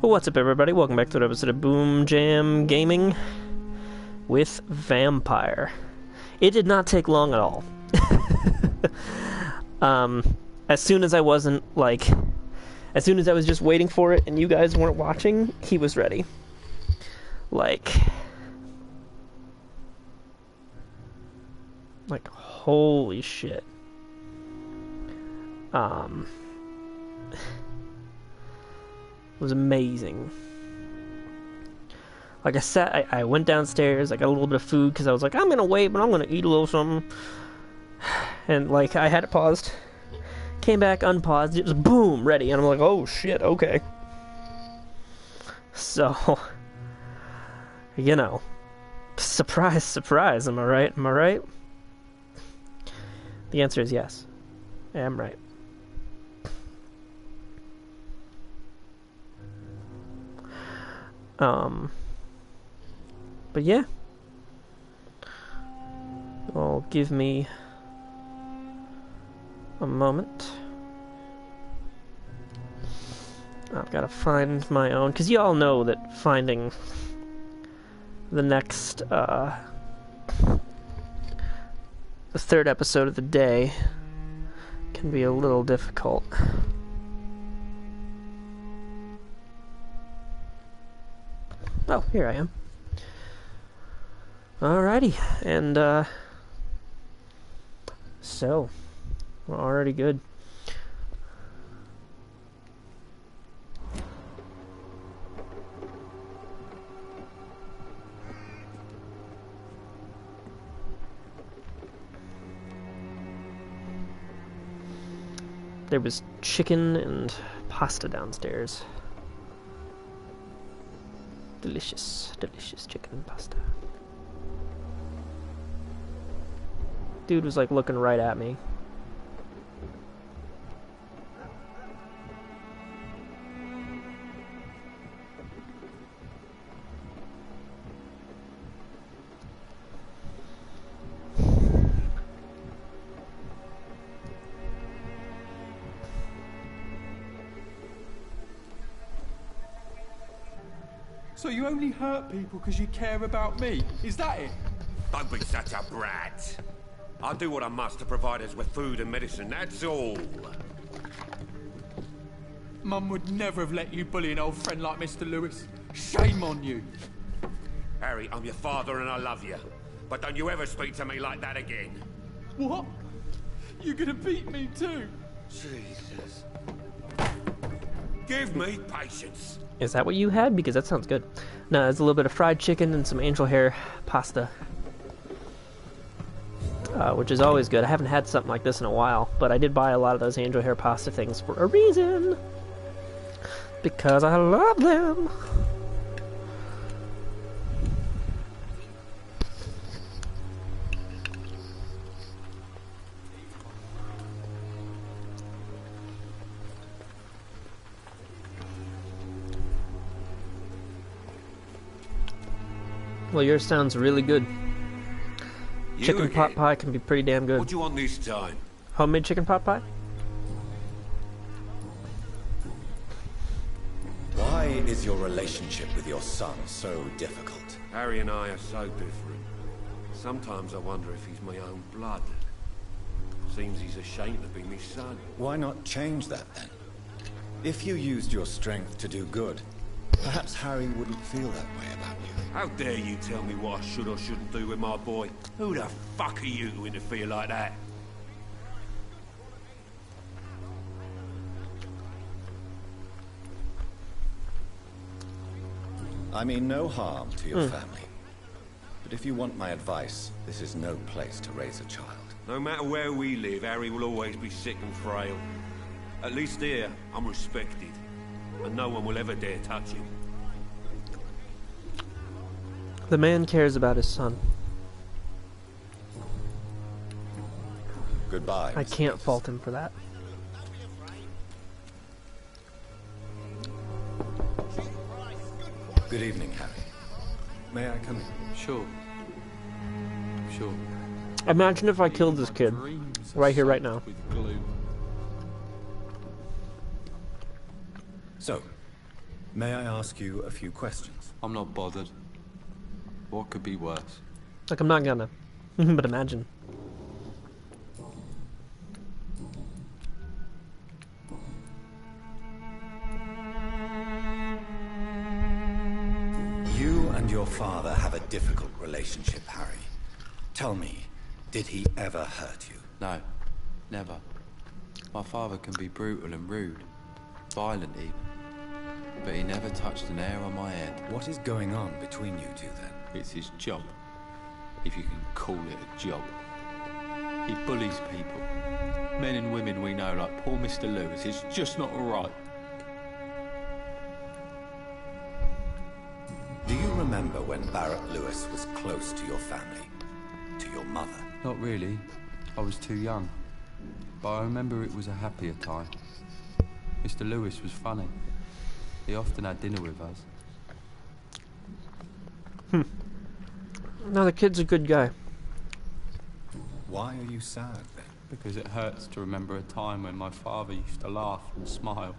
What's up, everybody? Welcome back to an episode of BoomJamGaming with Vampyr. It did not take long at all. As soon as I was just waiting for it and you guys weren't watching, he was ready. Like, holy shit. It was amazing. Like I went downstairs, I got a little bit of food because I was like, I'm gonna wait, but I'm gonna eat a little something. And like I had it paused, came back, unpaused, it was boom, ready, and I'm like, oh shit, okay. So, you know, surprise, surprise, am I right? Am I right? The answer is yes. I am right. But yeah. Well, give me a moment. I've got to find my own, because you all know that finding the next, the third episode of the day can be a little difficult. Oh, here I am. Alrighty, and, so, we're already good. There was chicken and pasta downstairs. Delicious, delicious chicken and pasta. Dude was like looking right at me. So you only hurt people because you care about me? Is that it? Don't be such a brat. I'll do what I must to provide us with food and medicine, that's all. Mum would never have let you bully an old friend like Mr. Lewis. Shame on you. Harry, I'm your father and I love you. But don't you ever speak to me like that again. What? You're gonna beat me too? Jesus. Give me patience. Is that what you had? Because that sounds good. No, there's a little bit of fried chicken and some angel hair pasta. Which is always good. I haven't had something like this in a while, but I did buy a lot of those angel hair pasta things for a reason. Because I love them. Well, yours sounds really good. Chicken pot pie can be pretty damn good. What do you want this time? Homemade chicken pot pie? Why is your relationship with your son so difficult? Harry and I are so different. Sometimes I wonder if he's my own blood. Seems he's ashamed to be my son. Why not change that then? If you used your strength to do good, perhaps Harry wouldn't feel that way about you. How dare you tell me what I should or shouldn't do with my boy? Who the fuck are you to interfere like that? I mean no harm to your family. But if you want my advice, this is no place to raise a child. No matter where we live, Harry will always be sick and frail. At least here, I'm respected. And no one will ever dare touch him. The man cares about his son. Goodbye. I can't fault him for that. Good evening, Harry. May I come in? Sure. Sure. Imagine if I killed this kid right here, right now. So, May I ask you a few questions? I'm not bothered. What could be worse? Like, I'm not gonna. But imagine. You and your father have a difficult relationship, Harry. Tell me, did he ever hurt you? No, never. My father can be brutal and rude, violent even. But he never touched an hair on my head. What is going on between you two then? It's his job, if you can call it a job. He bullies people. Men and women we know, like poor Mr. Lewis. It's just not right. Do you remember when Barrett Lewis was close to your family? To your mother? Not really. I was too young. But I remember it was a happier time. Mr. Lewis was funny. He often had dinner with us. No, the kid's a good guy. Why are you sad then? Because it hurts to remember a time when my father used to laugh and smile.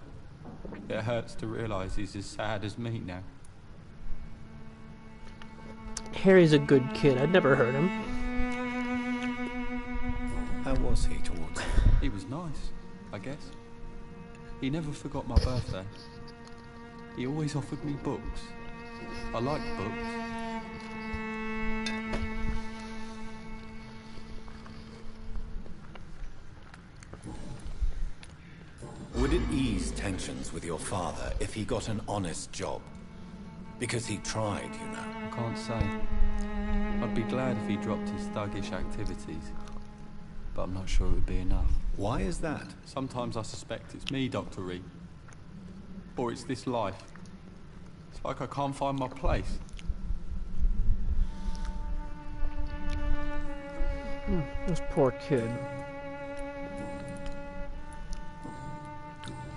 It hurts to realise he's as sad as me now. Harry's a good kid. I'd never hurt him. How was he towards you? He was nice, I guess. He never forgot my birthday. He always offered me books. I like books. Would it ease tensions with your father if he got an honest job? Because he tried, you know. I can't say. I'd be glad if he dropped his thuggish activities. But I'm not sure it would be enough. Why is that? Sometimes I suspect it's me, Dr. Reed. Or it's this life. It's like I can't find my place. This poor kid.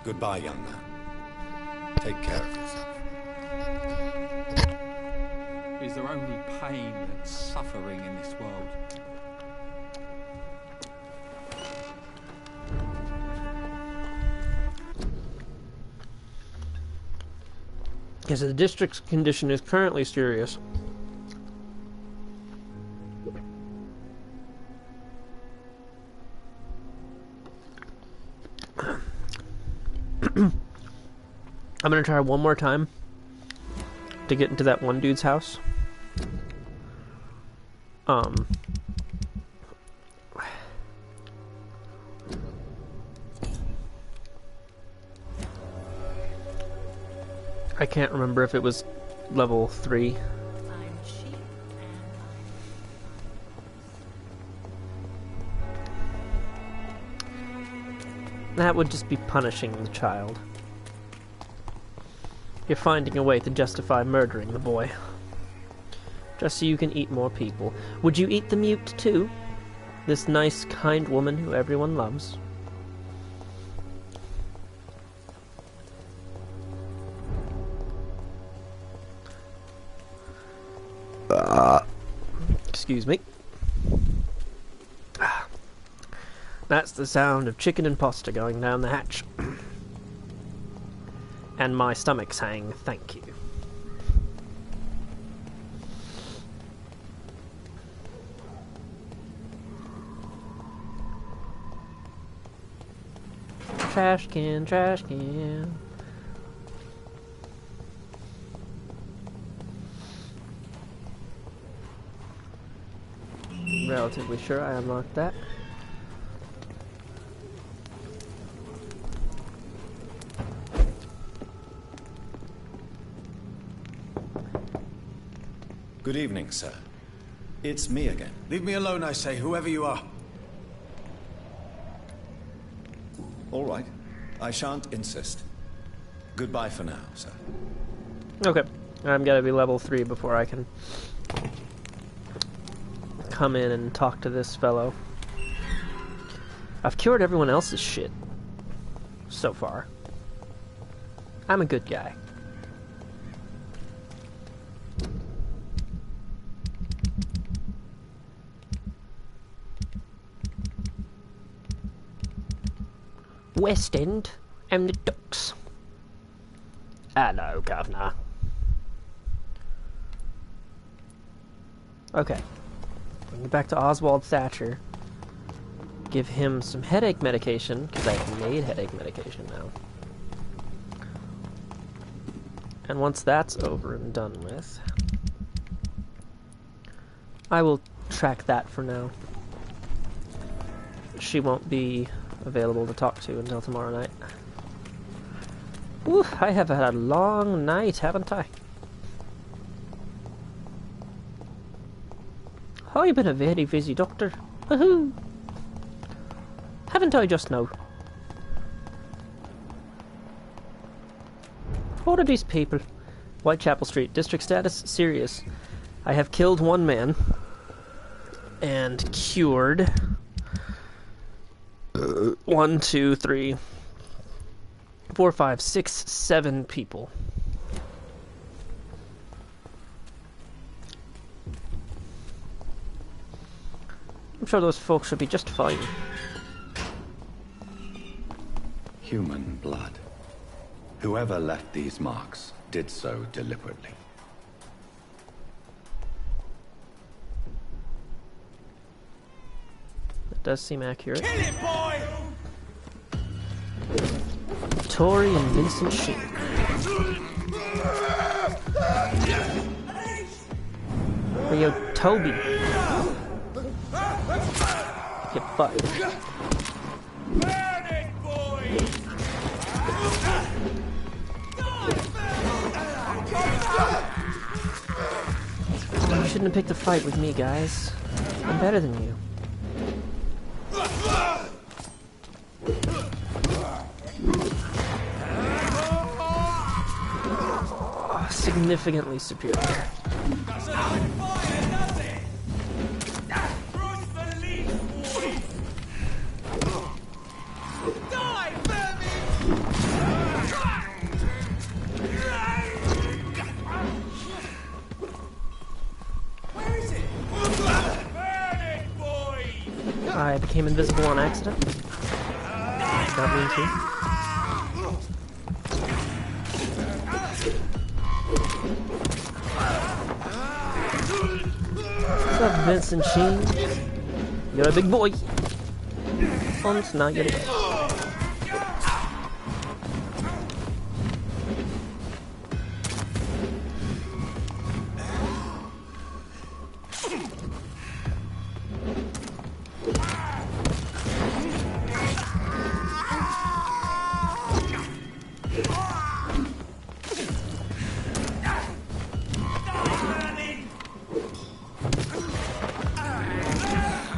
Goodbye, young man. Take care of yourself. Is there only pain and suffering in this world? Yes, the district's condition is currently serious. I'm gonna try one more time to get into that one dude's house. I can't remember if it was level 3. That would just be punishing the child. You're finding a way to justify murdering the boy. Just so you can eat more people. Would you eat the mute too? This nice, kind woman who everyone loves. Excuse me. That's the sound of chicken and pasta going down the hatch. And my stomach saying thank you. Trash can, trash can. Relatively sure I unlocked that. Good evening, sir. It's me again. Leave me alone, I say, whoever you are. All right. I shan't insist. Goodbye for now, sir. Okay. I'm gotta be level 3 before I can come in and talk to this fellow. I've cured everyone else's shit so far. I'm a good guy. West End and the Ducks. Hello, Governor. Okay. Bring me back to Oswald Thatcher. Give him some headache medication, because I've made headache medication now. And once that's over and done with, I will track that for now. She won't be available to talk to until tomorrow night. Ooh, I have had a long night, haven't I? Oh, you've been a very busy doctor. Woohoo! Haven't I just now? What are these people? Whitechapel Street, district status, serious. I have killed one man and cured 1, 2, 3, 4, 5, 6, 7 people. I'm sure those folks should be just fine. Human blood. Whoever left these marks did so deliberately. That does seem accurate. Kill it, boy! Tori and Vincent Sheen. Hey, yo, Toby. Get fucked. Burn it, boy! You shouldn't have picked a fight with me, guys. I'm better than you. Oh, significantly superior. I became invisible on accident. Did not mean to. What's up, Vincent Sheen? You're a big boy. And now you're dead.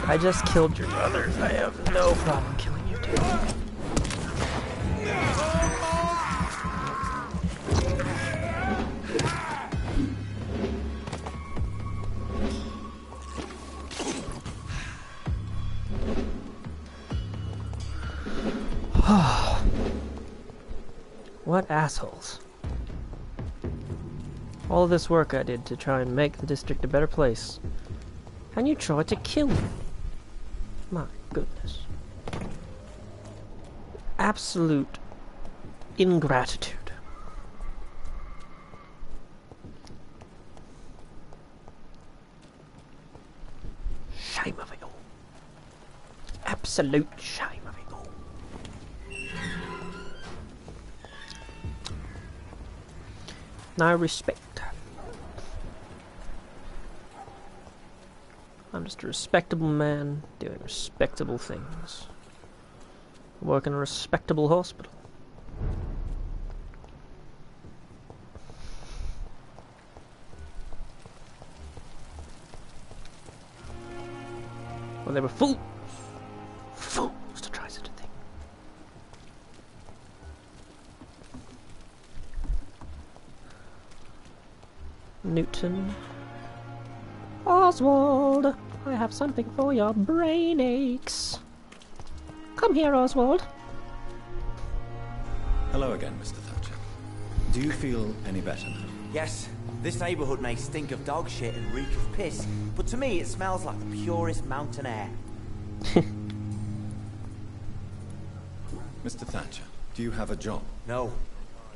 I just killed your brother. I have no problem killing you too. What assholes. All of this work I did to try and make the district a better place. And you tried to kill me. My goodness. Absolute ingratitude. Shame of it all. Absolute shame of it all. Now respect. I'm just a respectable man doing respectable things. I work in a respectable hospital. Well, they were fools. Fools to try such a thing. Newton. Oswald, I have something for your brain aches. Come here, Oswald. Hello again, Mr. Thatcher. Do you feel any better now? Yes, this neighborhood may stink of dog shit and reek of piss, but to me it smells like the purest mountain air. Mr. Thatcher, do you have a job? No.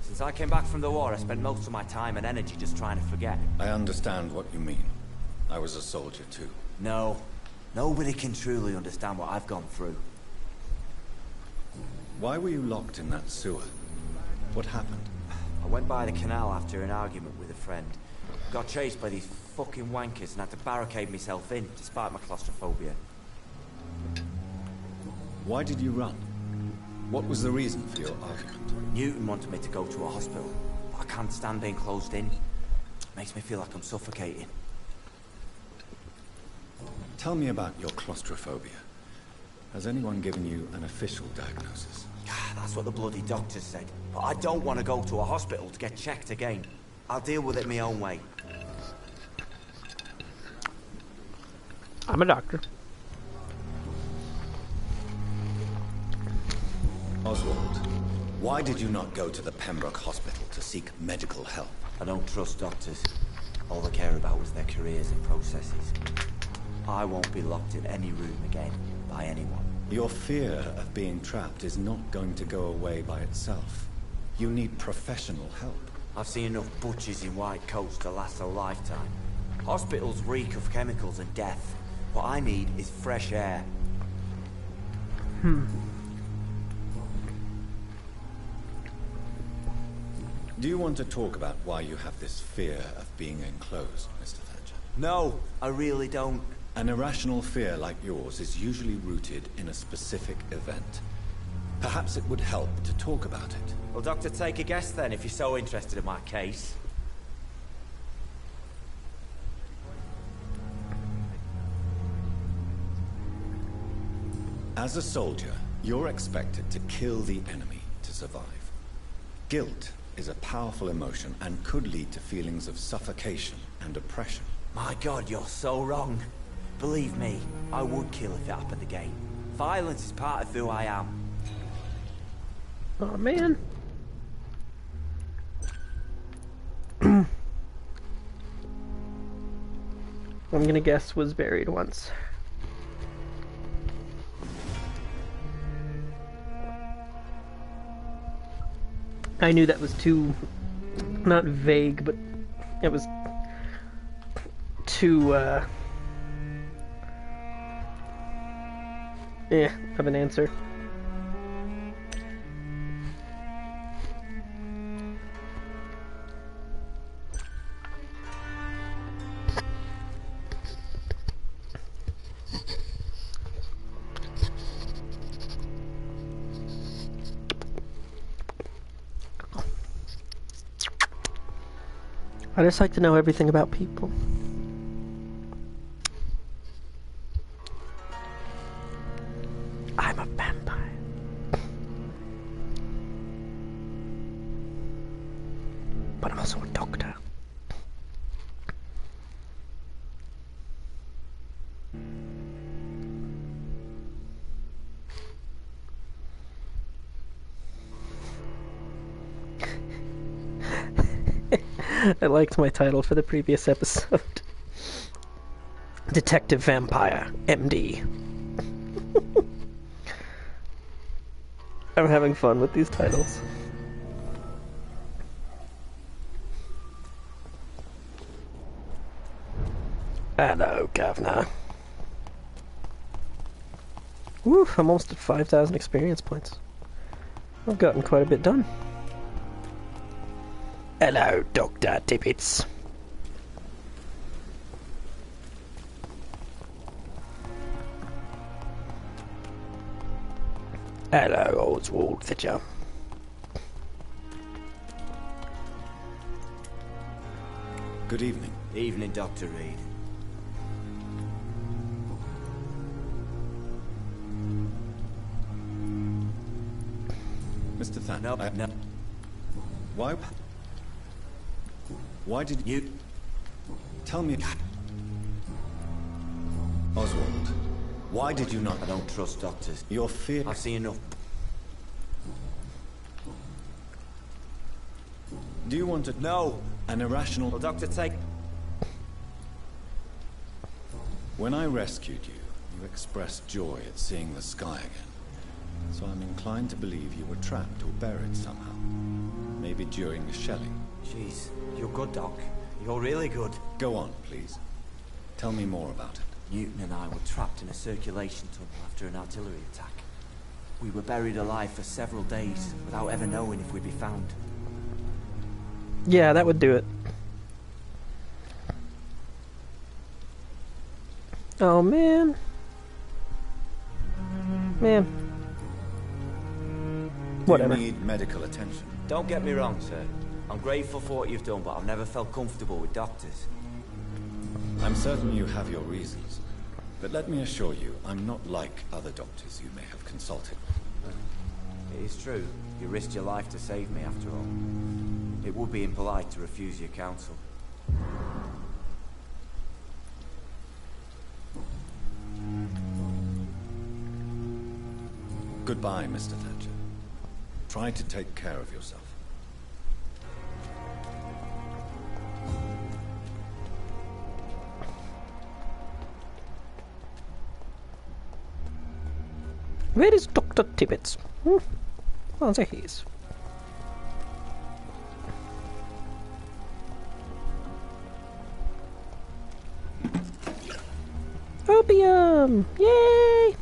Since I came back from the war, I spent most of my time and energy just trying to forget. I understand what you mean. I was a soldier too. No. Nobody can truly understand what I've gone through. Why were you locked in that sewer? What happened? I went by the canal after an argument with a friend. Got chased by these fucking wankers and had to barricade myself in, despite my claustrophobia. Why did you run? What was the reason for your argument? Newton wanted me to go to a hospital, but I can't stand being closed in. Makes me feel like I'm suffocating. Tell me about your claustrophobia. Has anyone given you an official diagnosis? That's what the bloody doctor said. But I don't want to go to a hospital to get checked again. I'll deal with it my own way. I'm a doctor. Oswald, why did you not go to the Pembroke Hospital to seek medical help? I don't trust doctors. All they care about was their careers and processes. I won't be locked in any room again by anyone. Your fear of being trapped is not going to go away by itself. You need professional help. I've seen enough butchers in white coats to last a lifetime. Hospitals reek of chemicals and death. What I need is fresh air. Do you want to talk about why you have this fear of being enclosed, Mr. Thatcher? No, I really don't. An irrational fear like yours is usually rooted in a specific event. Perhaps it would help to talk about it. Well, Doctor, take a guess then, if you're so interested in my case. As a soldier, you're expected to kill the enemy to survive. Guilt is a powerful emotion and could lead to feelings of suffocation and oppression. My God, you're so wrong. Believe me, I would kill if it happened again. Violence is part of who I am. Oh man. I'm gonna guess was buried once. I knew that was too, not vague, but it was too, of an answer. I just like to know everything about people. I'm a vampire. But I'm also a doctor. I liked my title for the previous episode. Detective Vampire, MD. I'm having fun with these titles. Hello, Governor. Woo, I'm almost at 5,000 experience points. I've gotten quite a bit done. Hello, Dr. Tippets. Hello, Oswald Thatcher. Good evening. Evening, Dr. Reed. Mr. Thatcher. No. Why did you... Tell me... Oswald, why did you not... I don't trust doctors. Your fear... I've seen enough. Do you want to... No. An irrational... Well, Doctor, take... When I rescued you, you expressed joy at seeing the sky again. So I'm inclined to believe you were trapped or buried somehow. maybe during the shelling. Jeez, you're good, Doc. You're really good. Go on, please. Tell me more about it. Newton and I were trapped in a circulation tunnel after an artillery attack. We were buried alive for several days without ever knowing if we'd be found. Yeah, that would do it. Oh, man. Man. Whatever. Do you need medical attention? Don't get me wrong, sir. I'm grateful for what you've done, but I've never felt comfortable with doctors. I'm certain you have your reasons. But let me assure you, I'm not like other doctors you may have consulted. It is true. You risked your life to save me, after all. It would be impolite to refuse your counsel. Goodbye, Mr. Thatcher. Try to take care of yourself. Where is Dr. Tibbets? Oh, there he is. Opium! Yay!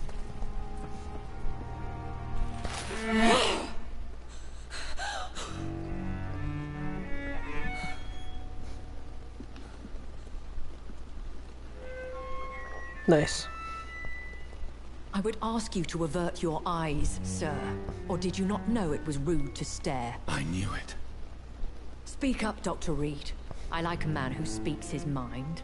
Nice. I would ask you to avert your eyes, sir. Or did you not know it was rude to stare? I knew it. Speak up, Dr. Reed. I like a man who speaks his mind.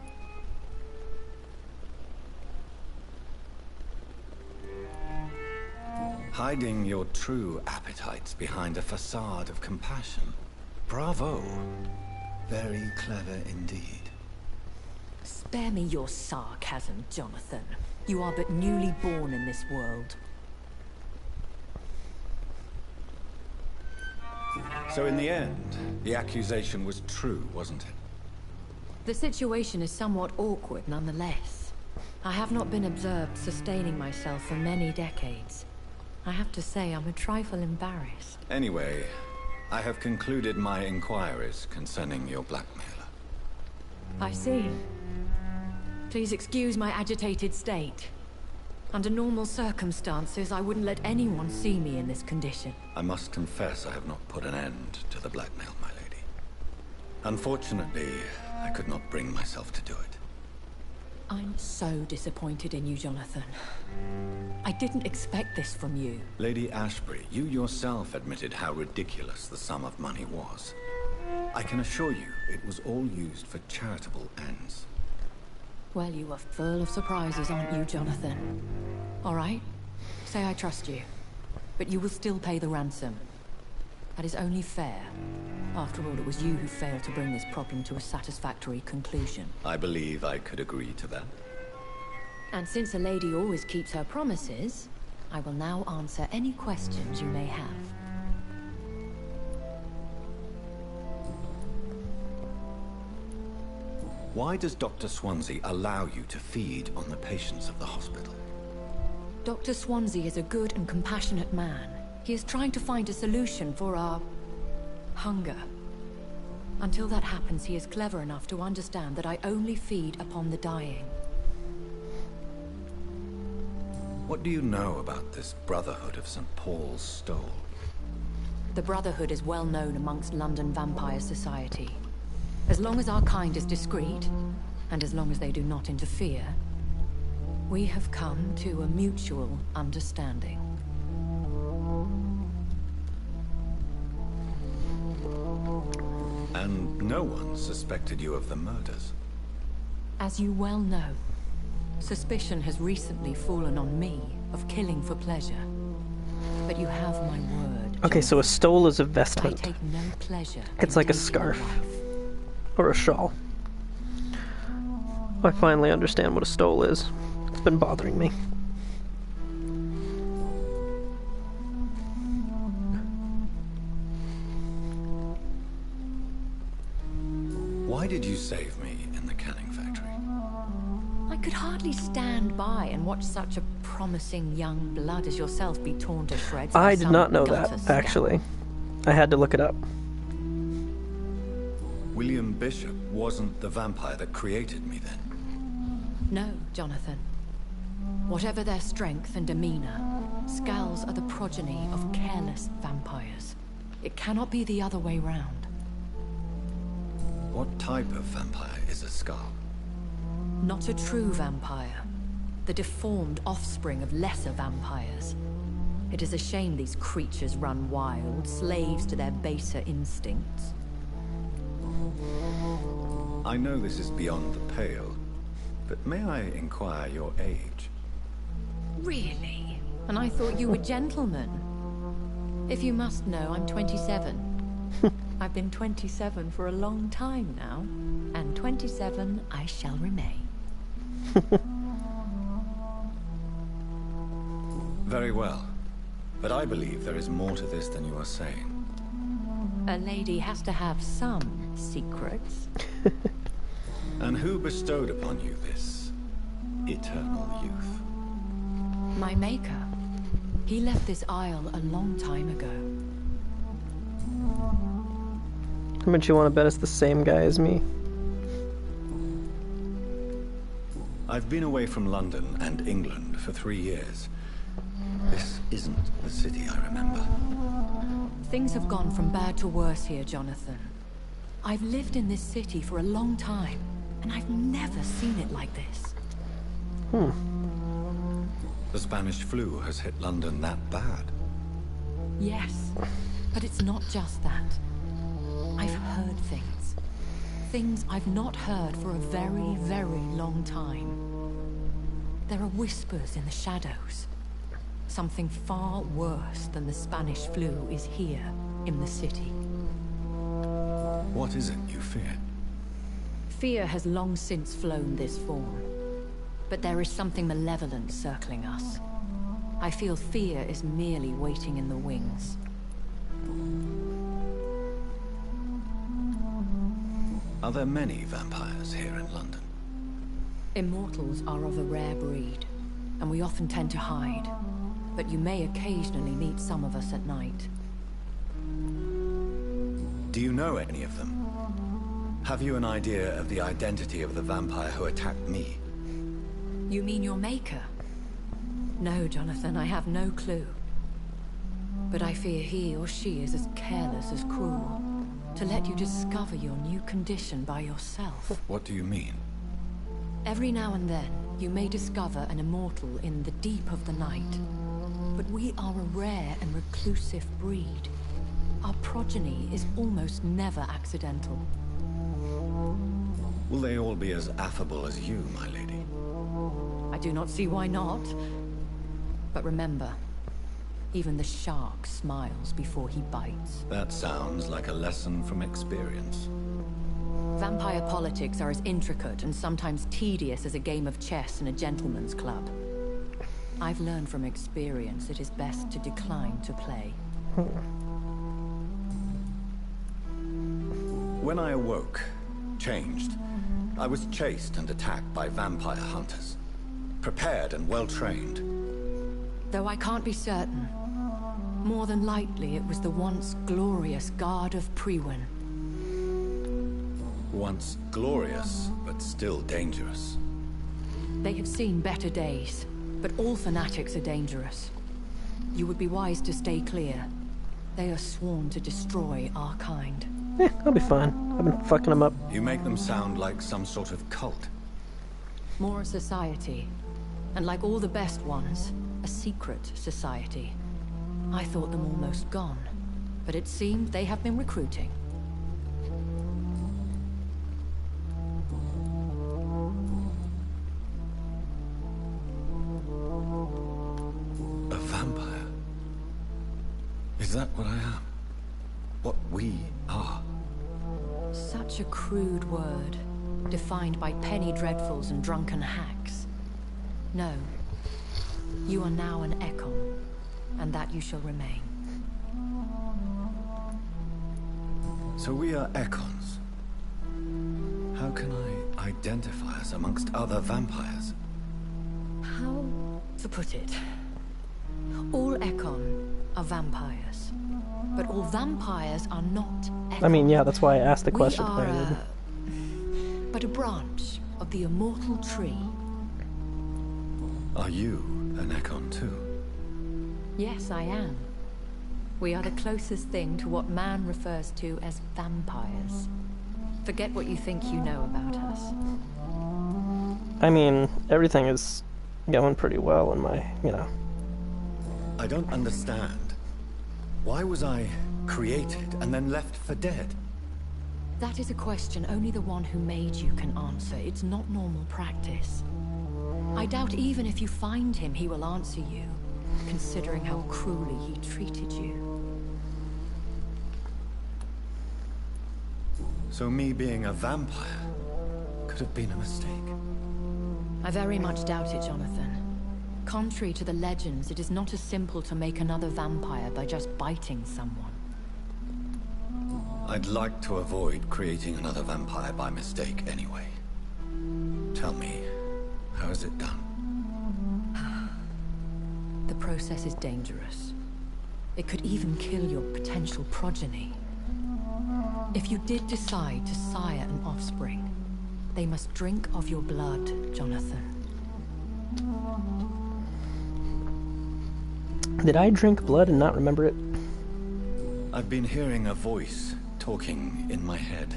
Hiding your true appetites behind a facade of compassion. Bravo. Very clever indeed. Spare me your sarcasm, Jonathan. You are but newly born in this world. So in the end, the accusation was true, wasn't it? The situation is somewhat awkward nonetheless. I have not been observed sustaining myself for many decades. I have to say I'm a trifle embarrassed. Anyway, I have concluded my inquiries concerning your blackmailer. I see. Please excuse my agitated state. Under normal circumstances, I wouldn't let anyone see me in this condition. I must confess I have not put an end to the blackmail, my lady. Unfortunately, I could not bring myself to do it. I'm so disappointed in you, Jonathan. I didn't expect this from you. Lady Ashbury, you yourself admitted how ridiculous the sum of money was. I can assure you, it was all used for charitable ends. Well, you are full of surprises, aren't you, Jonathan? All right, say I trust you. But you will still pay the ransom. That is only fair. After all, it was you who failed to bring this problem to a satisfactory conclusion. I believe I could agree to that. And since a lady always keeps her promises, I will now answer any questions you may have. Why does Dr. Swansea allow you to feed on the patients of the hospital? Dr. Swansea is a good and compassionate man. He is trying to find a solution for our hunger. Until that happens, he is clever enough to understand that I only feed upon the dying. What do you know about this Brotherhood of St. Paul's Stole? The Brotherhood is well known amongst London vampire society. As long as our kind is discreet, and as long as they do not interfere, we have come to a mutual understanding. And no one suspected you of the murders? As you well know, suspicion has recently fallen on me of killing for pleasure. But you have my word. Okay, so a stole is a I vestment. take no pleasure. It's in like a taking scarf. life. Or a shawl. I finally understand what a stole is. It's been bothering me. Why did you save me in the canning factory? I could hardly stand by and watch such a promising young blood as yourself be torn to shreds. by I did some not know gutter that, scum. actually. I had to look it up. William Bishop wasn't the vampire that created me then? No, Jonathan. Whatever their strength and demeanor, Skulls are the progeny of careless vampires. It cannot be the other way round. What type of vampire is a Skull? Not a true vampire. The deformed offspring of lesser vampires. It is a shame these creatures run wild, slaves to their baser instincts. I know this is beyond the pale, but may I inquire your age? Really? And I thought you were gentlemen. If you must know, I'm 27. I've been 27 for a long time now, and 27 I shall remain. Very well. But I believe there is more to this than you are saying. A lady has to have some secrets. And who bestowed upon you this eternal youth? My maker. He left this isle a long time ago. How much you want to bet it's the same guy as me? I've been away from London and England for 3 years. This isn't the city I remember. Things have gone from bad to worse here, Jonathan. I've lived in this city for a long time, and I've never seen it like this. The Spanish flu has hit London that bad. Yes, but it's not just that. I've heard things. Things I've not heard for a very, very long time. There are whispers in the shadows. Something far worse than the Spanish flu is here, in the city. What is it you fear? Fear has long since flown this form. But there is something malevolent circling us. I feel fear is merely waiting in the wings. Are there many vampires here in London? Immortals are of a rare breed, and we often tend to hide. But you may occasionally meet some of us at night. Do you know any of them? Have you an idea of the identity of the vampire who attacked me? You mean your maker? No, Jonathan, I have no clue. But I fear he or she is as careless as cruel. To let you discover your new condition by yourself. What do you mean? Every now and then, you may discover an immortal in the deep of the night. But we are a rare and reclusive breed. Our progeny is almost never accidental. Will they all be as affable as you, my lady? I do not see why not. But remember, even the shark smiles before he bites. That sounds like a lesson from experience. Vampire politics are as intricate and sometimes tedious as a game of chess in a gentleman's club. I've learned from experience it is best to decline to play. When I awoke, changed, I was chased and attacked by vampire hunters. Prepared and well-trained. Though I can't be certain, more than likely it was the once glorious Guard of Priwen. Once glorious, but still dangerous. They have seen better days, but all fanatics are dangerous. You would be wise to stay clear. They are sworn to destroy our kind. I'll be fine. I've been fucking them up. You make them sound like some sort of cult. More a society. And like all the best ones, a secret society. I thought them almost gone, but it seemed they have been recruiting. A vampire? Is that what I am? What we are? Such a crude word, defined by penny dreadfuls and drunken hacks. No. You are now an Ekon, and that you shall remain. So we are Ekons. How can I identify us amongst other vampires? How to put it? All Ekon are vampires, but all vampires are not I mean, yeah, that's why I asked the We question. are but a branch of the immortal tree. Are you an Ekon too? Yes, I am. We are the closest thing to what man refers to as vampires. Forget what you think you know about us. I mean, everything is going pretty well in my, I don't understand. Why was I created and then left for dead? That is a question only the one who made you can answer. It's not normal practice. I doubt even if you find him, he will answer you, considering how cruelly he treated you. So me being a vampire could have been a mistake. I very much doubt it, Jonathan. Contrary to the legends, it is not as simple to make another vampire by just biting someone. I'd like to avoid creating another vampire by mistake anyway. Tell me, how is it done? The process is dangerous. It could even kill your potential progeny. If you did decide to sire an offspring, they must drink of your blood, Jonathan. Did I drink blood and not remember it? I've been hearing a voice talking in my head.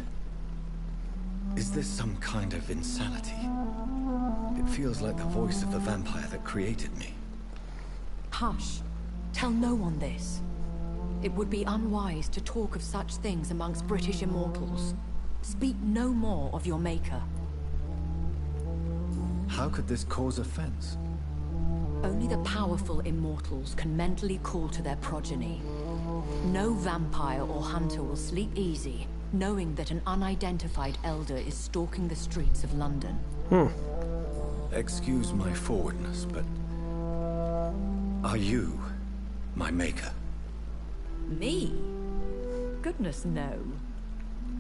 Is this some kind of insanity? It feels like the voice of the vampire that created me. Hush. Tell no one this. It would be unwise to talk of such things amongst British immortals. Speak no more of your maker. How could this cause offense? Only the powerful immortals can mentally call to their progeny. No vampire or hunter will sleep easy, knowing that an unidentified elder is stalking the streets of London. Excuse my forwardness, but are you my maker? Me? Goodness, no.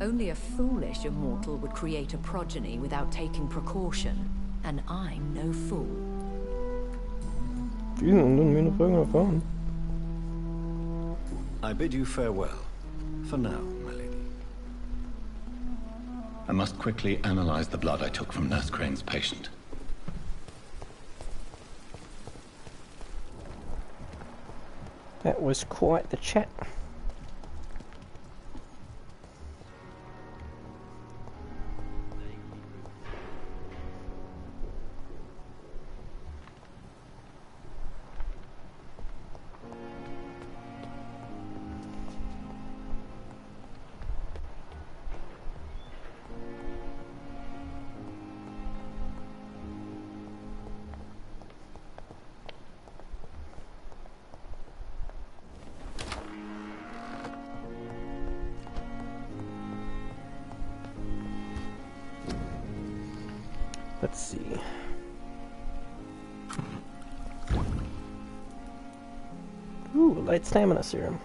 Only a foolish immortal would create a progeny without taking precaution, and I'm no fool. I bid you farewell. For now, my lady. I must quickly analyze the blood I took from Nurse Crane's patient. That was quite the chat. Let's see. Ooh, light stamina serum.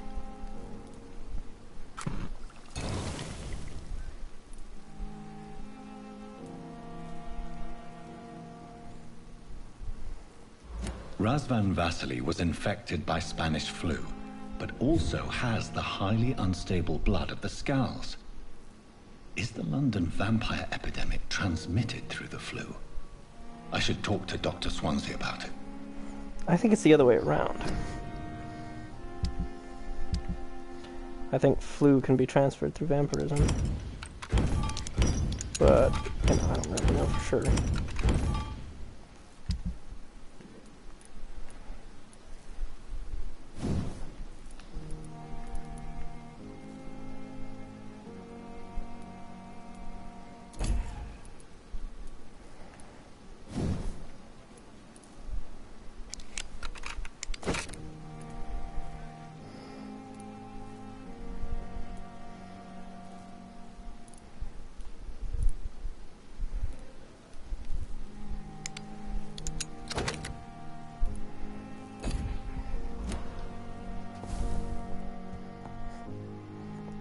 Razvan Vasily was infected by Spanish flu, but also has the highly unstable blood of the Scowls. Is the London vampire epidemic transmitted through the flu? I should talk to Dr. Swansea about it. I think it's the other way around. I think flu can be transferred through vampirism. But, I don't really know for sure.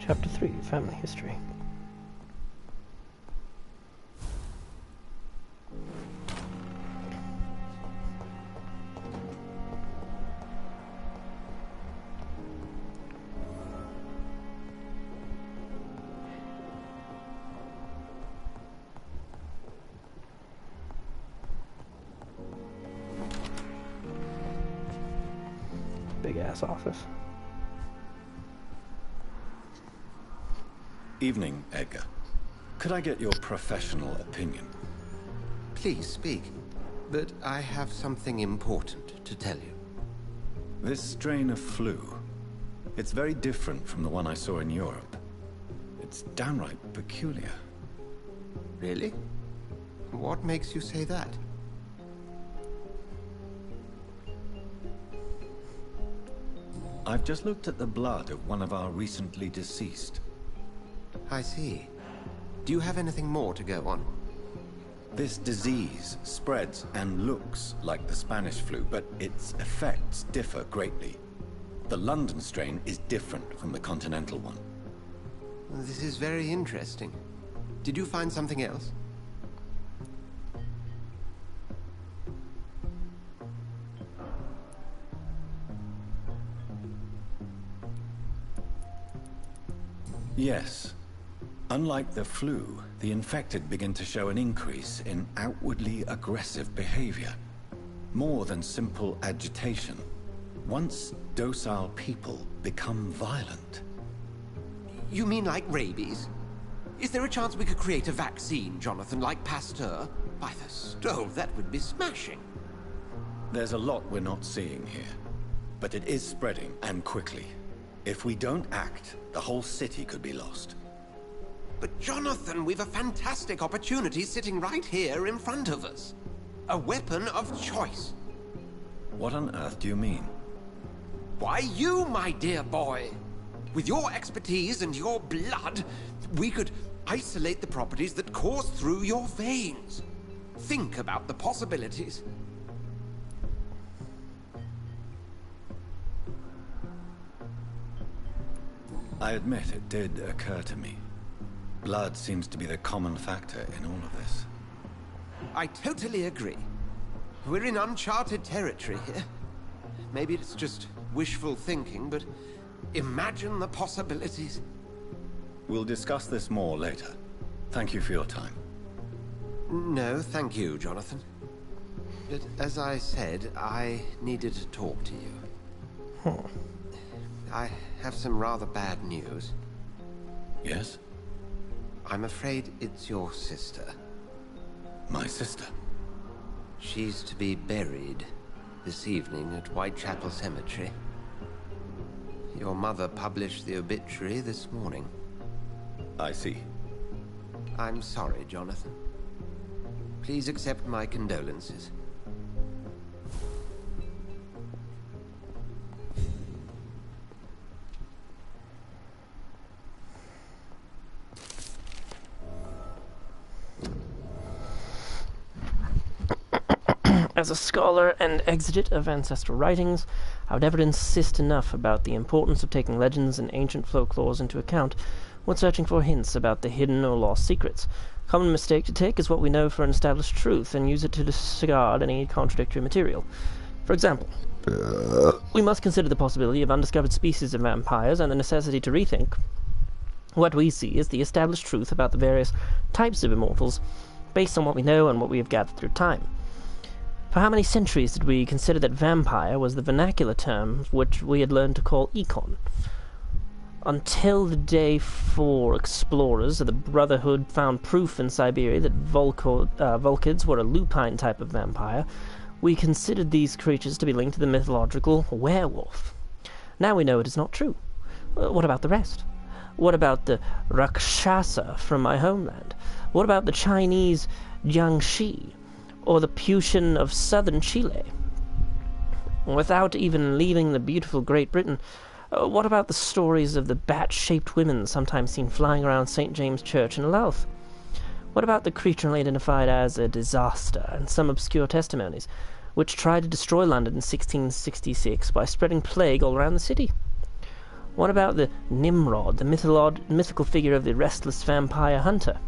Chapter 3, Family History. big-ass office. Evening, Edgar. Could I get your professional opinion? Please speak, but I have something important to tell you. This strain of flu, it's very different from the one I saw in Europe. It's downright peculiar. Really? What makes you say that? I've just looked at the blood of one of our recently deceased. I see. Do you have anything more to go on? This disease spreads and looks like the Spanish flu, but its effects differ greatly. The London strain is different from the continental one. This is very interesting. Did you find something else? Yes. Unlike the flu, the infected begin to show an increase in outwardly aggressive behavior. More than simple agitation. Once docile people become violent. You mean like rabies? Is there a chance we could create a vaccine, Jonathan, like Pasteur? By the stove, that would be smashing. There's a lot we're not seeing here. But it is spreading, and quickly. If we don't act, the whole city could be lost. But Jonathan, we've a fantastic opportunity sitting right here in front of us. A weapon of choice. What on earth do you mean? Why, you, my dear boy. With your expertise and your blood, we could isolate the properties that course through your veins. Think about the possibilities. I admit it did occur to me. Blood seems to be the common factor in all of this. I totally agree. We're in uncharted territory here. Maybe it's just wishful thinking, but imagine the possibilities. We'll discuss this more later. Thank you for your time. No, thank you, Jonathan. But as I said, I needed to talk to you. I have some rather bad news. Yes? I'm afraid it's your sister. My sister? She's to be buried this evening at Whitechapel Cemetery. Your mother published the obituary this morning. I see. I'm sorry, Jonathan. Please accept my condolences. As a scholar and exegete of ancestral writings, I would never insist enough about the importance of taking legends and ancient folklores into account when searching for hints about the hidden or lost secrets. A common mistake to take is what we know for an established truth and use it to discard any contradictory material. For example, we must consider the possibility of undiscovered species of vampires and the necessity to rethink what we see as the established truth about the various types of immortals based on what we know and what we have gathered through time. For how many centuries did we consider that vampire was the vernacular term which we had learned to call econ? Until the day 4 explorers of the Brotherhood found proof in Siberia that Vulcids were a lupine type of vampire, we considered these creatures to be linked to the mythological werewolf. Now we know it is not true. What about the rest? What about the Rakshasa from my homeland? What about the Chinese Jiangxi? Or the Putian of southern Chile? Without even leaving the beautiful Great Britain, what about the stories of the bat-shaped women sometimes seen flying around St. James' Church in Louth? What about the creature identified as a disaster and some obscure testimonies, which tried to destroy London in 1666 by spreading plague all around the city? What about the Nimrod, the mythical figure of the restless vampire hunter,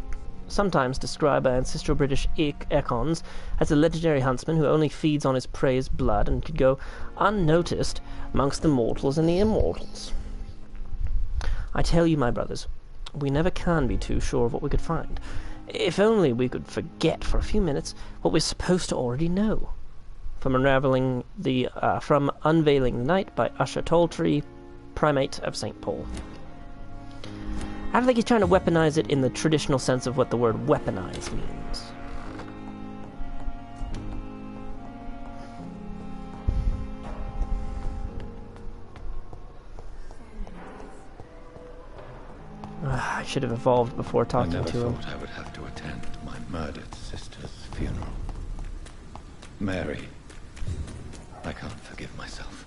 sometimes described by ancestral British econs as a legendary huntsman who only feeds on his prey's blood and could go unnoticed amongst the mortals and the immortals? I tell you, my brothers, we never can be too sure of what we could find. If only we could forget for a few minutes what we're supposed to already know. from unveiling the Night by Usher Toltree, Primate of St. Paul. I don't think he's trying to weaponize it in the traditional sense of what the word weaponize means. I should have evolved before talking to him. I never thought I would have to attend my murdered sister's funeral. Mary, I can't forgive myself.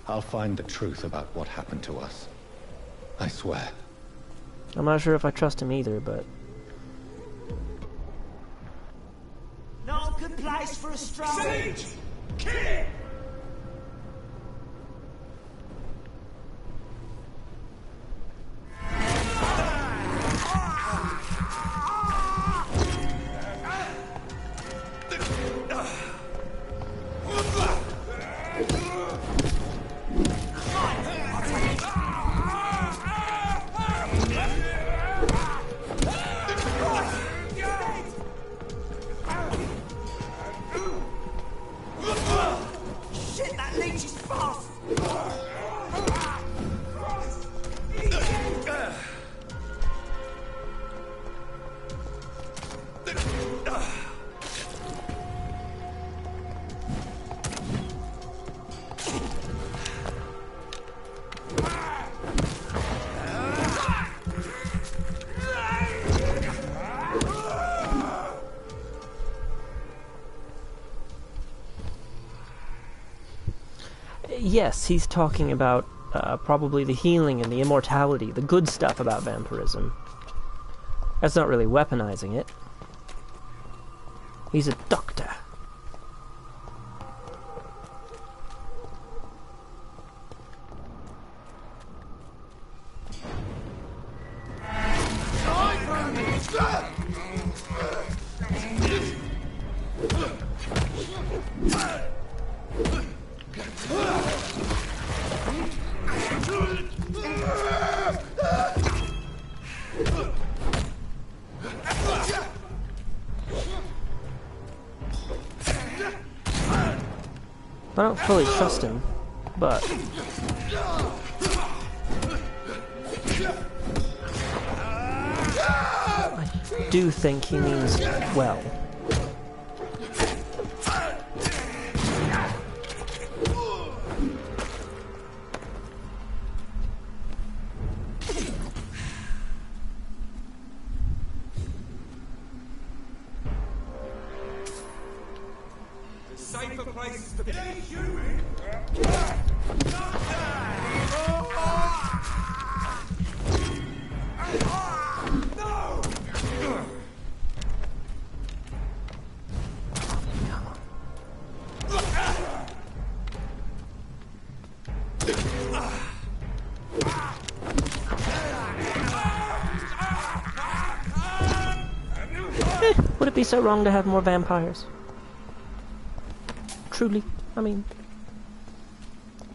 I'll find the truth about what happened to us. I swear. I'm not sure if I trust him either, but... No good place for a stroll. Siege! Kill it! Shit, that leech is fast! Yes, he's talking about probably the healing and the immortality, the good stuff about vampirism. That's not really weaponizing it. He's a doctor. I don't fully trust him, but... I do think he means well. Safer places to be. Would it be so wrong to have more vampires? Truly, I mean,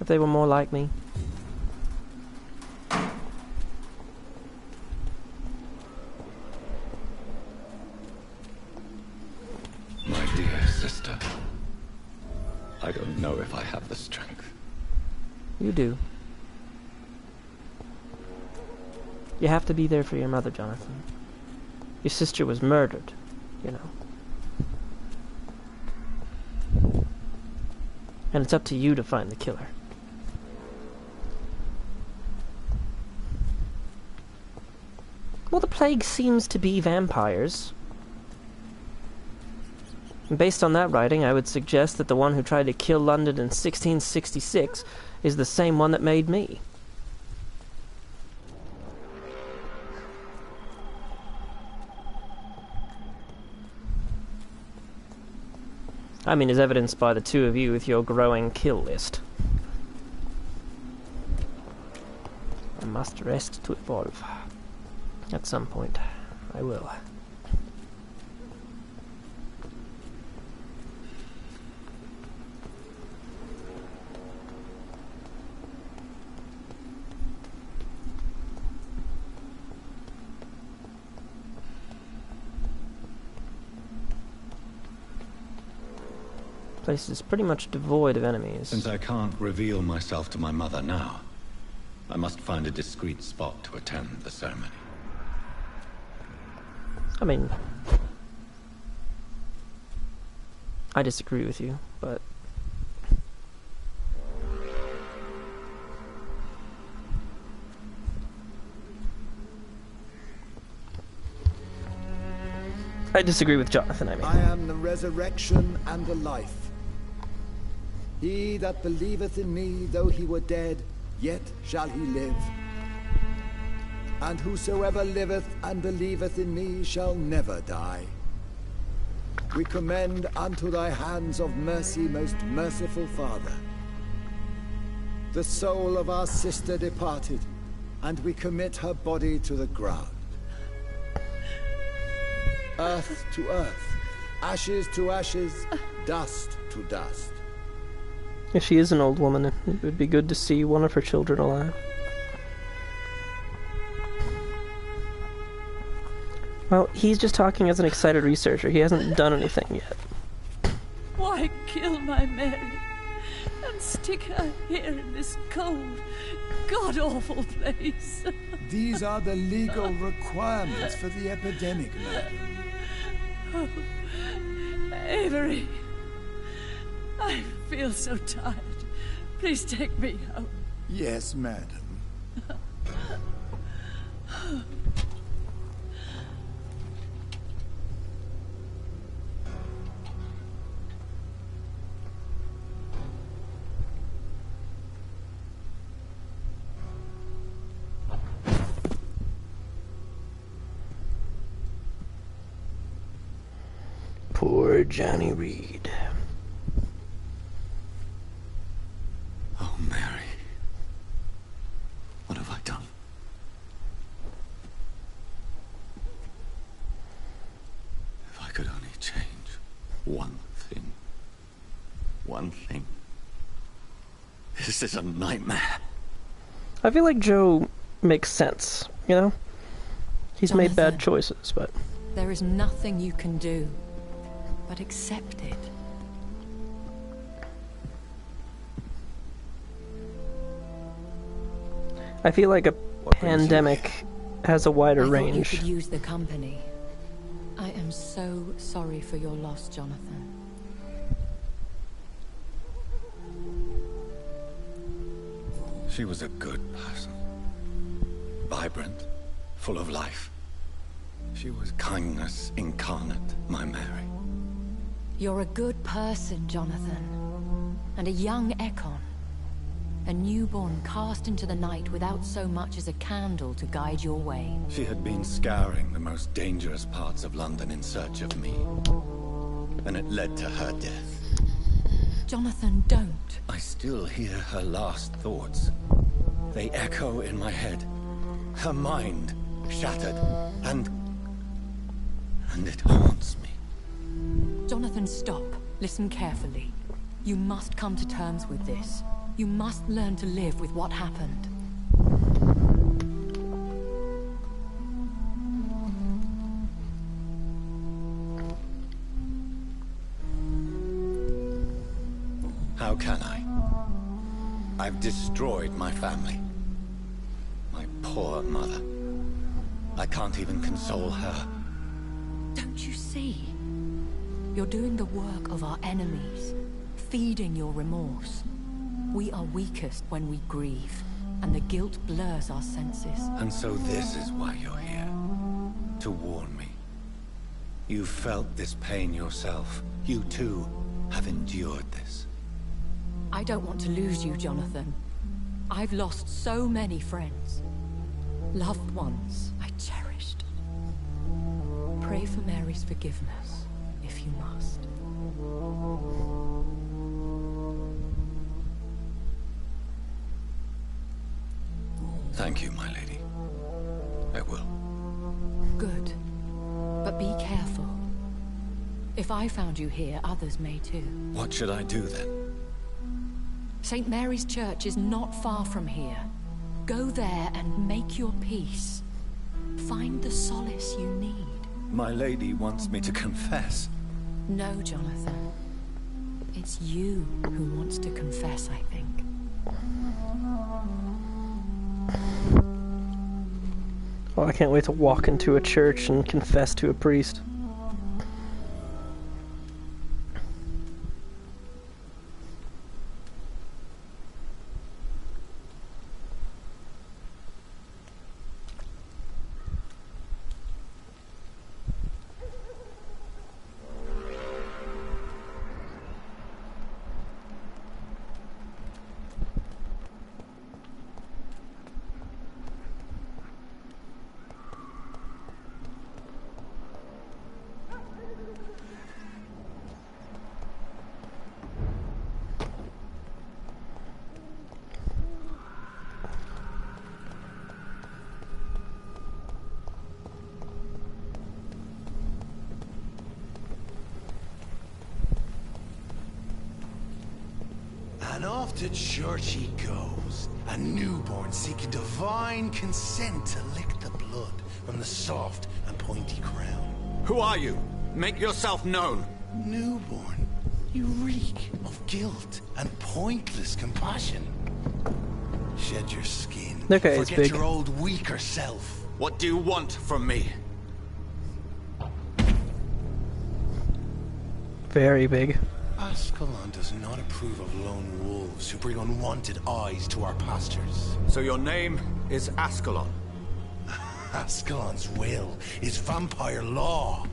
if they were more like me. My dear sister, I don't know if I have the strength. You do. You have to be there for your mother, Jonathan. Your sister was murdered, you know. And it's up to you to find the killer. Well, the plague seems to be vampires. And based on that writing, I would suggest that the one who tried to kill London in 1666 is the same one that made me. I mean, as evidenced by the two of you with your growing kill list. I must rest to evolve. At some point, I will. place is pretty much devoid of enemies. Since I can't reveal myself to my mother now, I must find a discreet spot to attend the ceremony. I mean, I disagree with you, but... I disagree with Jonathan, I mean. I am the resurrection and the life. He that believeth in me, though he were dead, yet shall he live. And whosoever liveth and believeth in me shall never die. We commend unto thy hands of mercy, most merciful Father, the soul of our sister departed, and we commit her body to the ground. Earth to earth, ashes to ashes, dust to dust. If she is an old woman, it would be good to see one of her children alive. Well, he's just talking as an excited researcher. He hasn't done anything yet. Why kill my Mary and stick her here in this cold, god-awful place? These are the legal requirements for the epidemic, madam. Oh, Avery, I feel so tired. Please take me home. Yes, madam. Poor Johnny Reed. Oh, Mary. What have I done? If I could only change one thing. One thing. This is a nightmare. I feel like Joe makes sense, you know? He's made bad choices, but... There is nothing you can do but accept it. I feel like a pandemic has a wider range. You could use the company. I am so sorry for your loss, Jonathan. She was a good person. Vibrant, full of life. She was kindness incarnate, my Mary. You're a good person, Jonathan. And a young Ekon. A newborn cast into the night without so much as a candle to guide your way. She had been scouring the most dangerous parts of London in search of me. And it led to her death. Jonathan, don't. I still hear her last thoughts. They echo in my head. Her mind shattered, and it haunts me. Jonathan, stop. Listen carefully. You must come to terms with this. You must learn to live with what happened. How can I? I've destroyed my family. My poor mother. I can't even console her. Don't you see? You're doing the work of our enemies, feeding your remorse. We are weakest when we grieve, and the guilt blurs our senses. And so this is why you're here. To warn me. You've felt this pain yourself. You too have endured this. I don't want to lose you, Jonathan. I've lost so many friends. Loved ones I cherished. Pray for Mary's forgiveness, if you must. Thank you, my lady. I will. Good. But be careful. If I found you here, others may too. What should I do then? St. Mary's Church is not far from here. Go there and make your peace. Find the solace you need. My lady wants me to confess. No, Jonathan. It's you who wants to confess, I think. Oh, I can't wait to walk into a church and confess to a priest. And off to church he goes, a newborn seeking divine consent to lick the blood from the soft and pointy crown. Who are you? Make yourself known. Newborn, you reek of guilt and pointless compassion. Shed your skin. That guy is Forget big. your old weaker self. What do you want from me? Very big. Ascalon does not approve of lone wolves who bring unwanted eyes to our pastures. So your name is Ascalon? Ascalon's will is vampire law.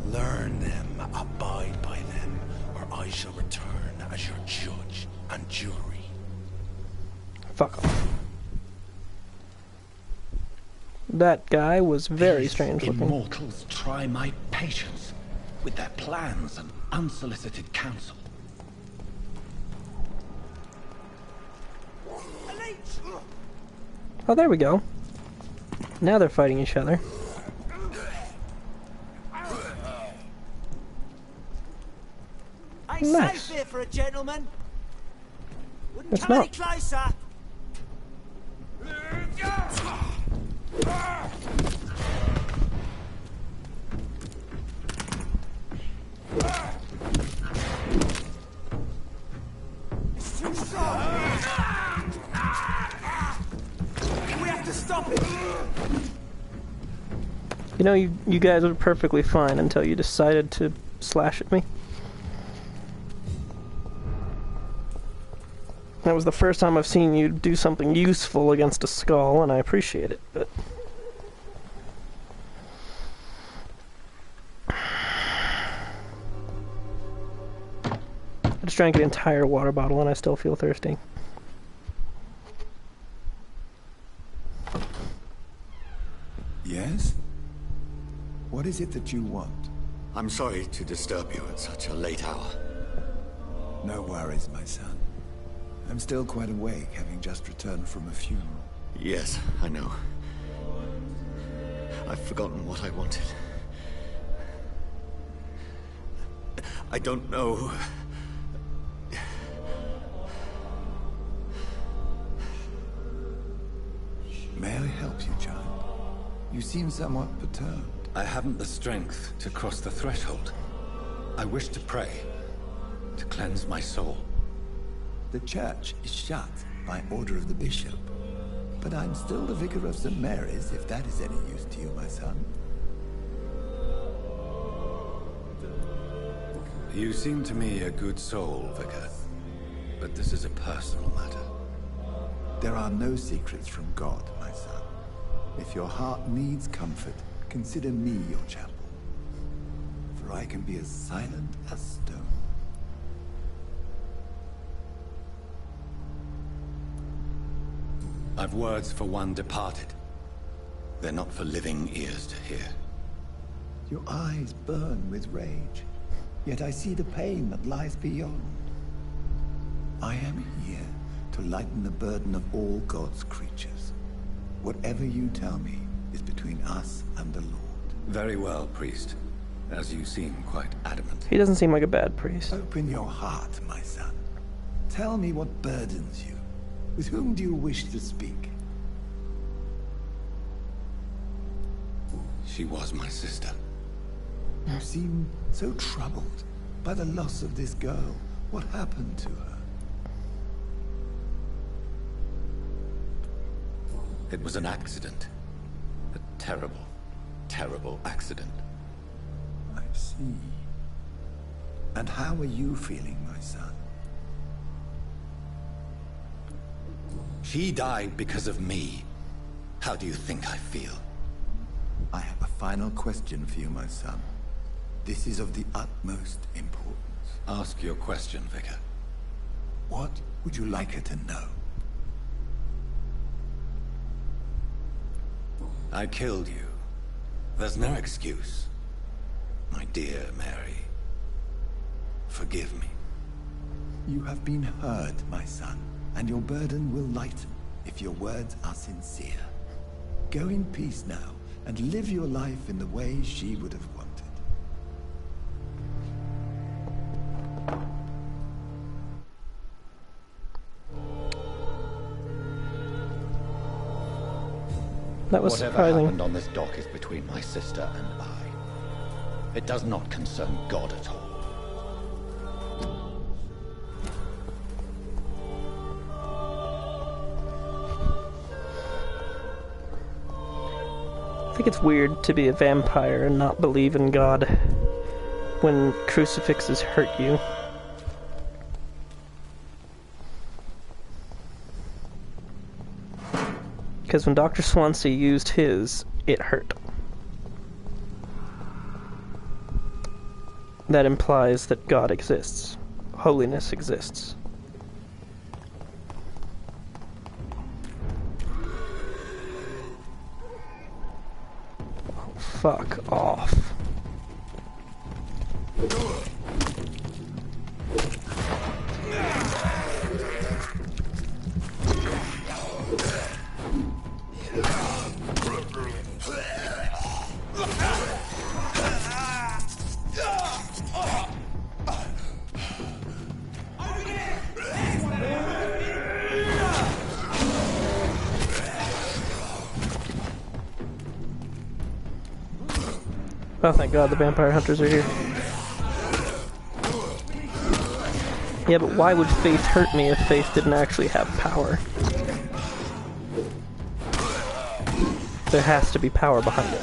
Learn them, abide by them, or I shall return as your judge and jury. Fuck off. That guy was very strange looking. Immortals try my patience with their plans and unsolicited counsel. Oh, there we go. Now they're fighting each other. Ain't Nice. safe here for a gentleman. Wouldn't It's come any not. closer. It's too strong. We have to stop it. You know, you guys were perfectly fine until you decided to slash at me. That was the first time I've seen you do something useful against a skull, and I appreciate it, but... I just drank an entire water bottle and I still feel thirsty. Yes? What is it that you want? I'm sorry to disturb you at such a late hour. No worries, my son. I'm still quite awake, having just returned from a funeral. Yes, I know. I've forgotten what I wanted. I don't know. May I help you, child? You seem somewhat perturbed. I haven't the strength to cross the threshold. I wish to pray, to cleanse my soul. The church is shut by order of the bishop. But I'm still the vicar of St. Mary's, if that is any use to you, my son. You seem to me a good soul, Vicar. But this is a personal matter. There are no secrets from God, my son. If your heart needs comfort, consider me your chapel. For I can be as silent as stone. I've words for one departed. They're not for living ears to hear. Your eyes burn with rage, yet I see the pain that lies beyond. I am here to lighten the burden of all God's creatures. Whatever you tell me is between us and the Lord. Very well, priest. As you seem quite adamant. He doesn't seem like a bad priest. Open your heart, my son. Tell me what burdens you. With whom do you wish to speak? She was my sister. You seem so troubled. by the loss of this girl. What happened to her? It was an accident. A terrible, terrible accident. I see. And how are you feeling, my son? She died because of me. How do you think I feel? I have a final question for you, my son. This is of the utmost importance. Ask your question, Vicar. What would you like her to know? I killed you. There's no excuse. My dear Mary, forgive me. You have been heard, my son, and your burden will lighten if your words are sincere. Go in peace now, and live your life in the way she would have wanted. That was Whatever surprising. happened on this dock is between my sister and I. It does not concern God at all. I think it's weird to be a vampire and not believe in God when crucifixes hurt you. Because when Dr. Swansea used his, it hurt. That implies that God exists. Holiness exists. Oh, fuck off. Oh, thank God the vampire hunters are here. Yeah, but why would faith hurt me if faith didn't actually have power? There has to be power behind it.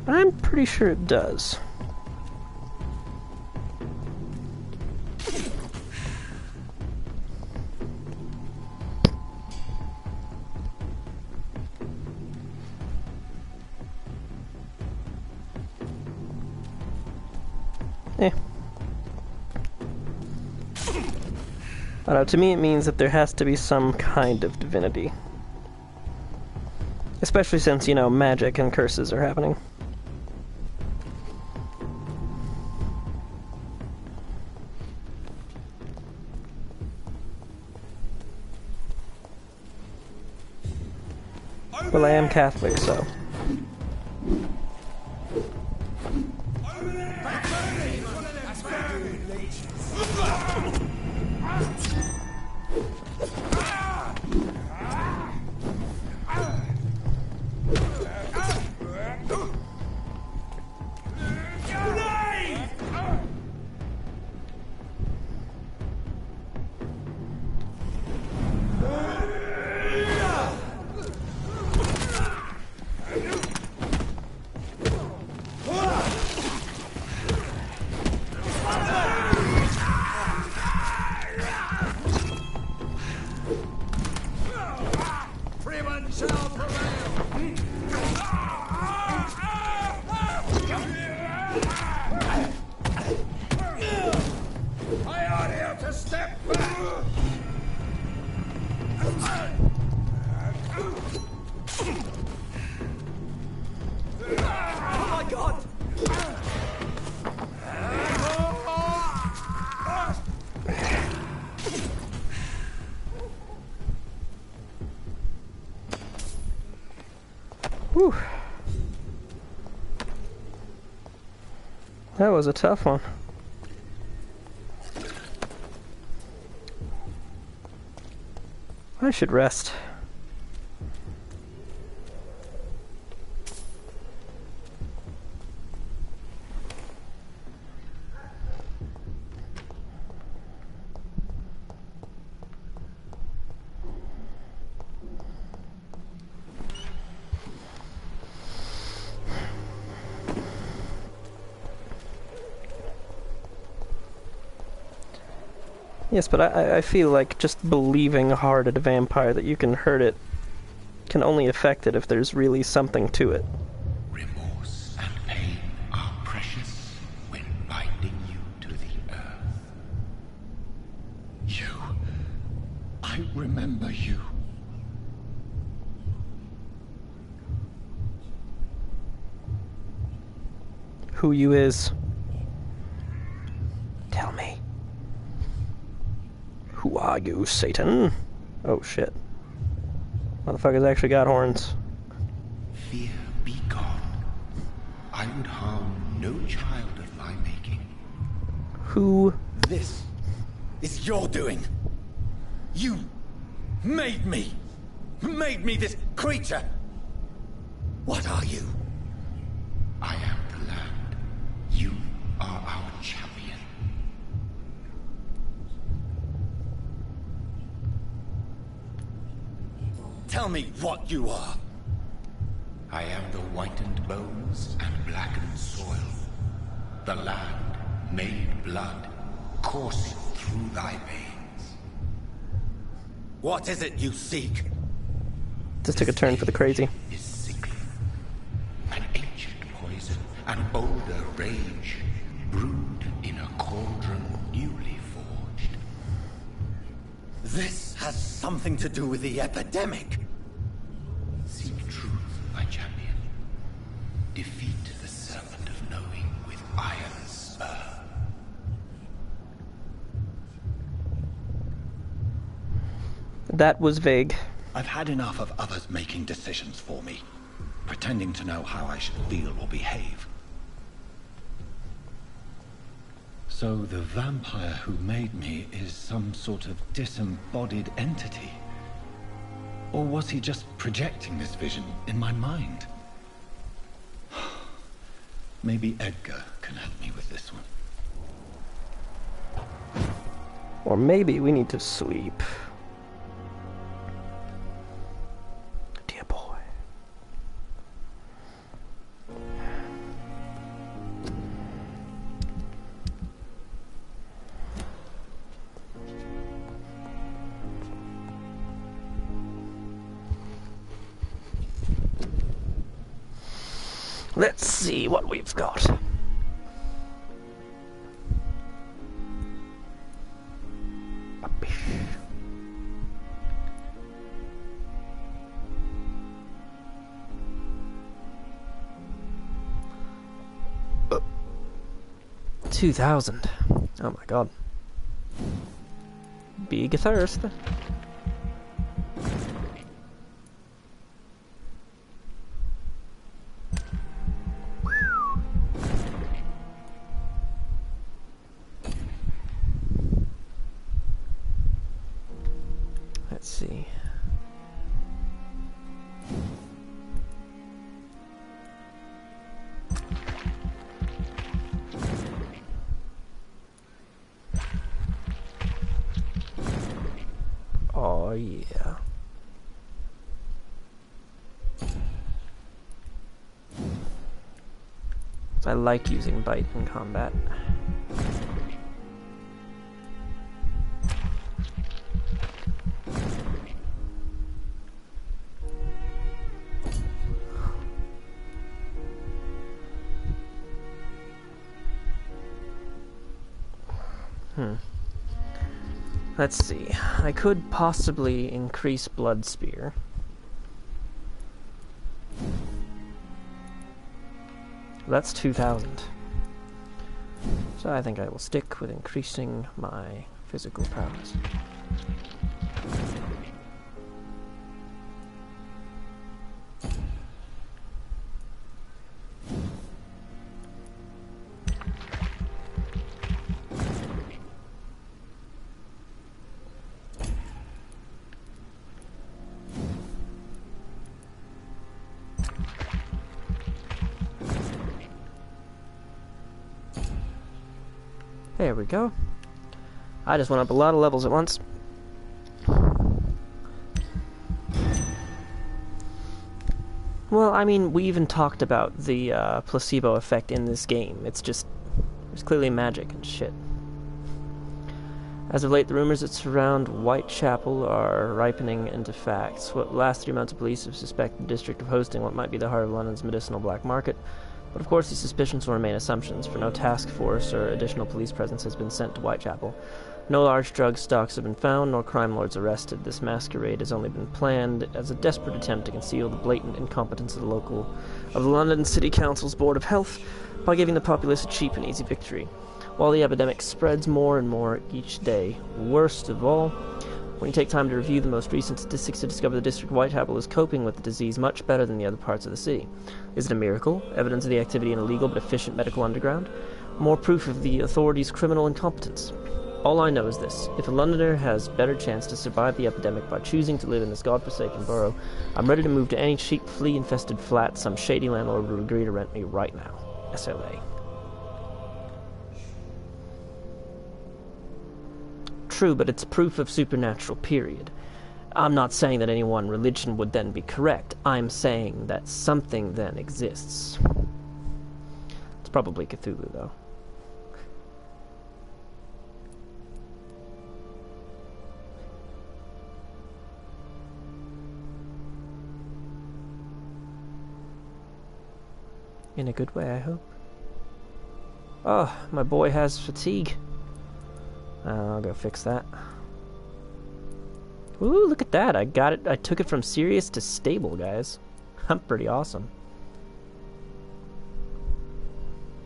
I'm pretty sure it does. I don't know, to me it means that there has to be some kind of divinity. Especially since, you know, magic and curses are happening. Well, I am Catholic, so... Whew. That was a tough one. I should rest. Yes, but I feel like just believing hard at a vampire that you can hurt it can only affect it if there's really something to it. Remorse and pain are precious when binding you to the earth. You. I remember you. Who you is. Tell me. Who are you, Satan? Oh shit. Motherfucker's actually got horns. Fear be gone. I would harm no child of my making. Who? This is your doing. You made me. Made me this creature. What are you? I am the land. You are our champion. Tell me what you are. I am the whitened bones and blackened soil. The land made blood coursing through thy veins. What is it you seek? Just took a turn for the crazy. Is sickly. An ancient poison, an older rage, brewed in a cauldron newly forged. This has something to do with the epidemic. Seek truth, my champion. Defeat the serpent of knowing with iron spur. That was vague. I've had enough of others making decisions for me, pretending to know how I should feel or behave. So the vampire who made me is some sort of disembodied entity? Or was he just projecting this vision in my mind? Maybe Edgar can help me with this one. Or maybe we need to sleep. Dear boy. Let's see what we've got. Uh, 2,000. Oh my god. Big thirst. Let's see. Oh yeah. I like using bite in combat. Let's see. I could possibly increase Blood Spear. That's 2,000. So I think I will stick with increasing my physical prowess. There we go. I just went up a lot of levels at once. Well, I mean, we even talked about the placebo effect in this game. It's just, there's clearly magic and shit. As of late, the rumors that surround Whitechapel are ripening into facts. What last 3 months of police have suspected the district of hosting what might be the heart of London's medicinal black market. But of course, these suspicions will remain assumptions, for no task force or additional police presence has been sent to Whitechapel. No large drug stocks have been found, nor crime lords arrested. This masquerade has only been planned as a desperate attempt to conceal the blatant incompetence of the London City Council's Board of Health by giving the populace a cheap and easy victory. While the epidemic spreads more and more each day, worst of all, when you take time to review the most recent statistics to discover the District of Whitechapel is coping with the disease much better than the other parts of the city. Is it a miracle? Evidence of the activity in a legal but efficient medical underground? More proof of the authorities' criminal incompetence? All I know is this. If a Londoner has better chance to survive the epidemic by choosing to live in this godforsaken borough, I'm ready to move to any cheap, flea-infested flat some shady landlord would agree to rent me right now. SLA. True, but it's proof of supernatural, period. I'm not saying that any one religion would then be correct. I'm saying that something then exists. It's probably Cthulhu, though. In a good way, I hope. Oh, my boy has fatigue. I'll go fix that. Ooh, look at that. I got it. I took it from serious to stable, guys. I'm pretty awesome.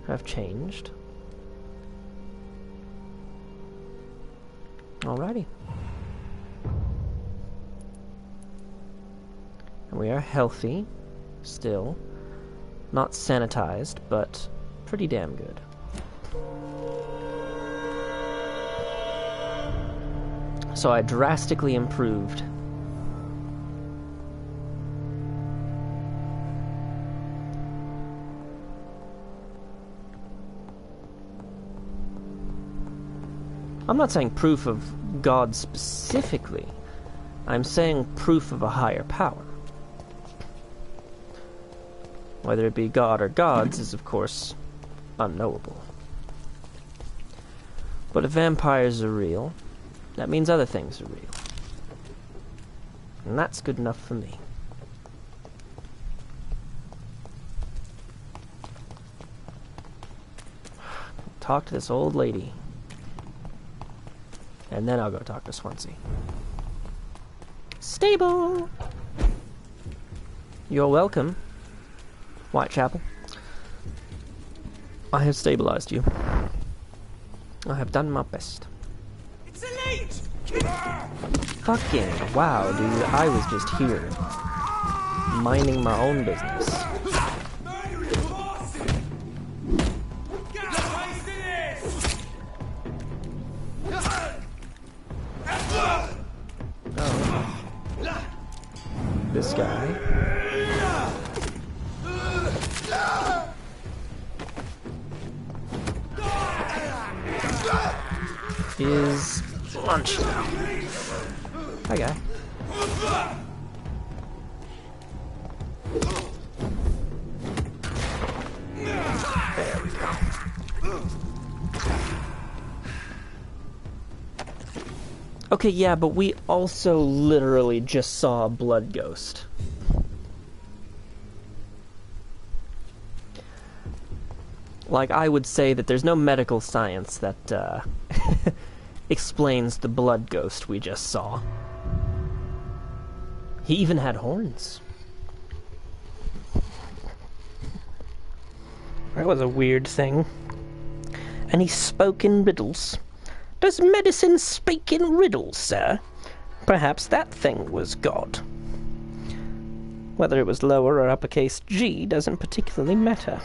I've changed. Alrighty. And we are healthy. Still. Not sanitized, but pretty damn good. So I drastically improved. I'm not saying proof of God specifically. I'm saying proof of a higher power. Whether it be God or gods is, of course, unknowable. But if vampires are real, that means other things are real. And that's good enough for me. Talk to this old lady. And then I'll go talk to Swansea. Stable! You're welcome, Whitechapel. I have stabilized you. I have done my best. It's elite! Fucking wow, dude. I was just here. Minding my own business. Oh. This guy. Is lunch now. Hi, guy. There we go. Okay, yeah, but we also literally just saw a blood ghost. Like, I would say that there's no medical science that, explains the blood ghost we just saw. He even had horns. That was a weird thing. And he spoke in riddles. Does medicine speak in riddles, sir? Perhaps that thing was God. Whether it was lower or uppercase G doesn't particularly matter.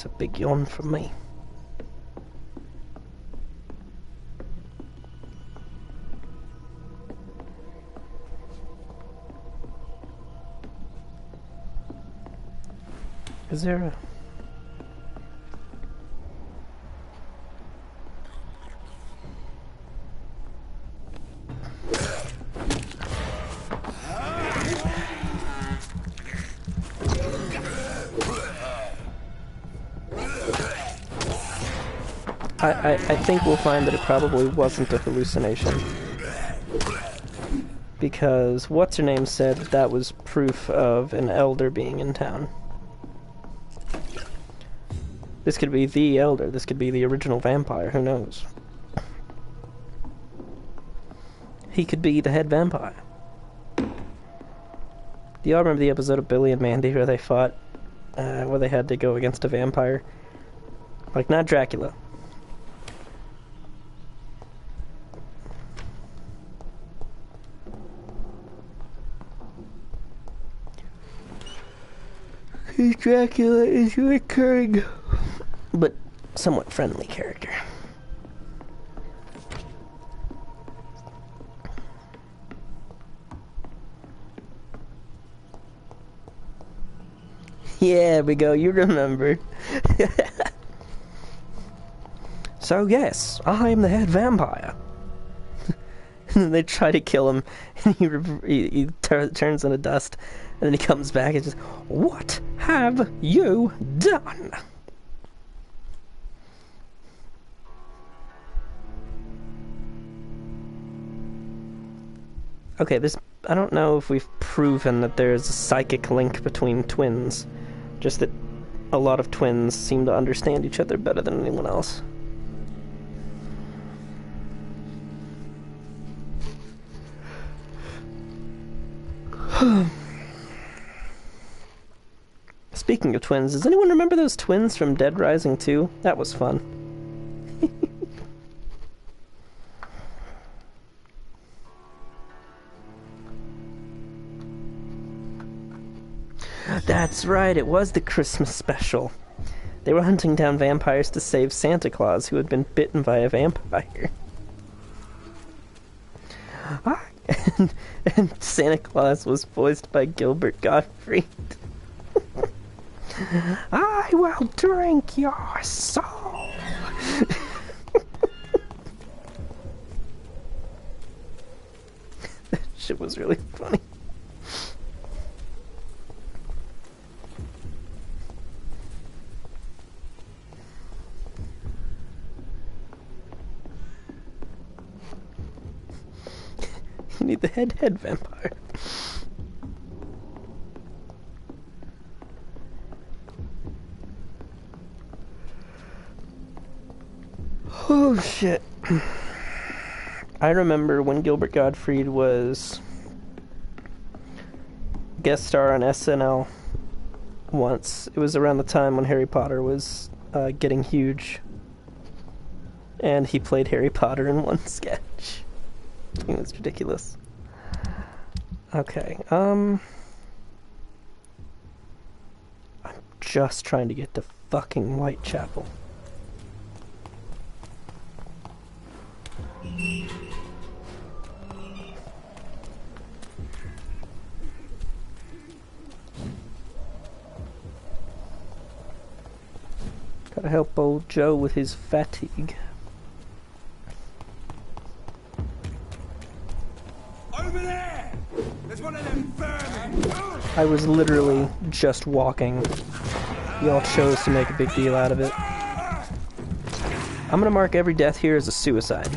That's a big yawn from me. Is there a... I think we'll find that it probably wasn't a hallucination. Because what's-her-name said that was proof of an elder being in town. This could be the elder, this could be the original vampire, who knows? He could be the head vampire. Do y'all remember the episode of Billy and Mandy where they fought, where they had to go against a vampire? Like, not Dracula. Dracula is a recurring, but somewhat friendly character. Yeah, we go, you remember. So yes, I am the head vampire. And then they try to kill him, and he turns into dust, and then he comes back and just, what have you done? Okay, I don't know if we've proven that there's a psychic link between twins, just that a lot of twins seem to understand each other better than anyone else. Speaking of twins, does anyone remember those twins from Dead Rising 2? That was fun. That's right, it was the Christmas special. They were hunting down vampires to save Santa Claus, who had been bitten by a vampire. And Santa Claus was voiced by Gilbert Gottfried. I will drink your soul. That shit was really funny. You need the head vampire. Oh shit. I remember when Gilbert Gottfried was guest star on SNL once. It was around the time when Harry Potter was getting huge. And he played Harry Potter in one sketch. It was ridiculous. Okay, I'm just trying to get to fucking Whitechapel. Gotta help old Joe with his fatigue. Over there! There's one of them vermin! I was literally just walking. Y'all chose to make a big deal out of it. I'm gonna mark every death here as a suicide.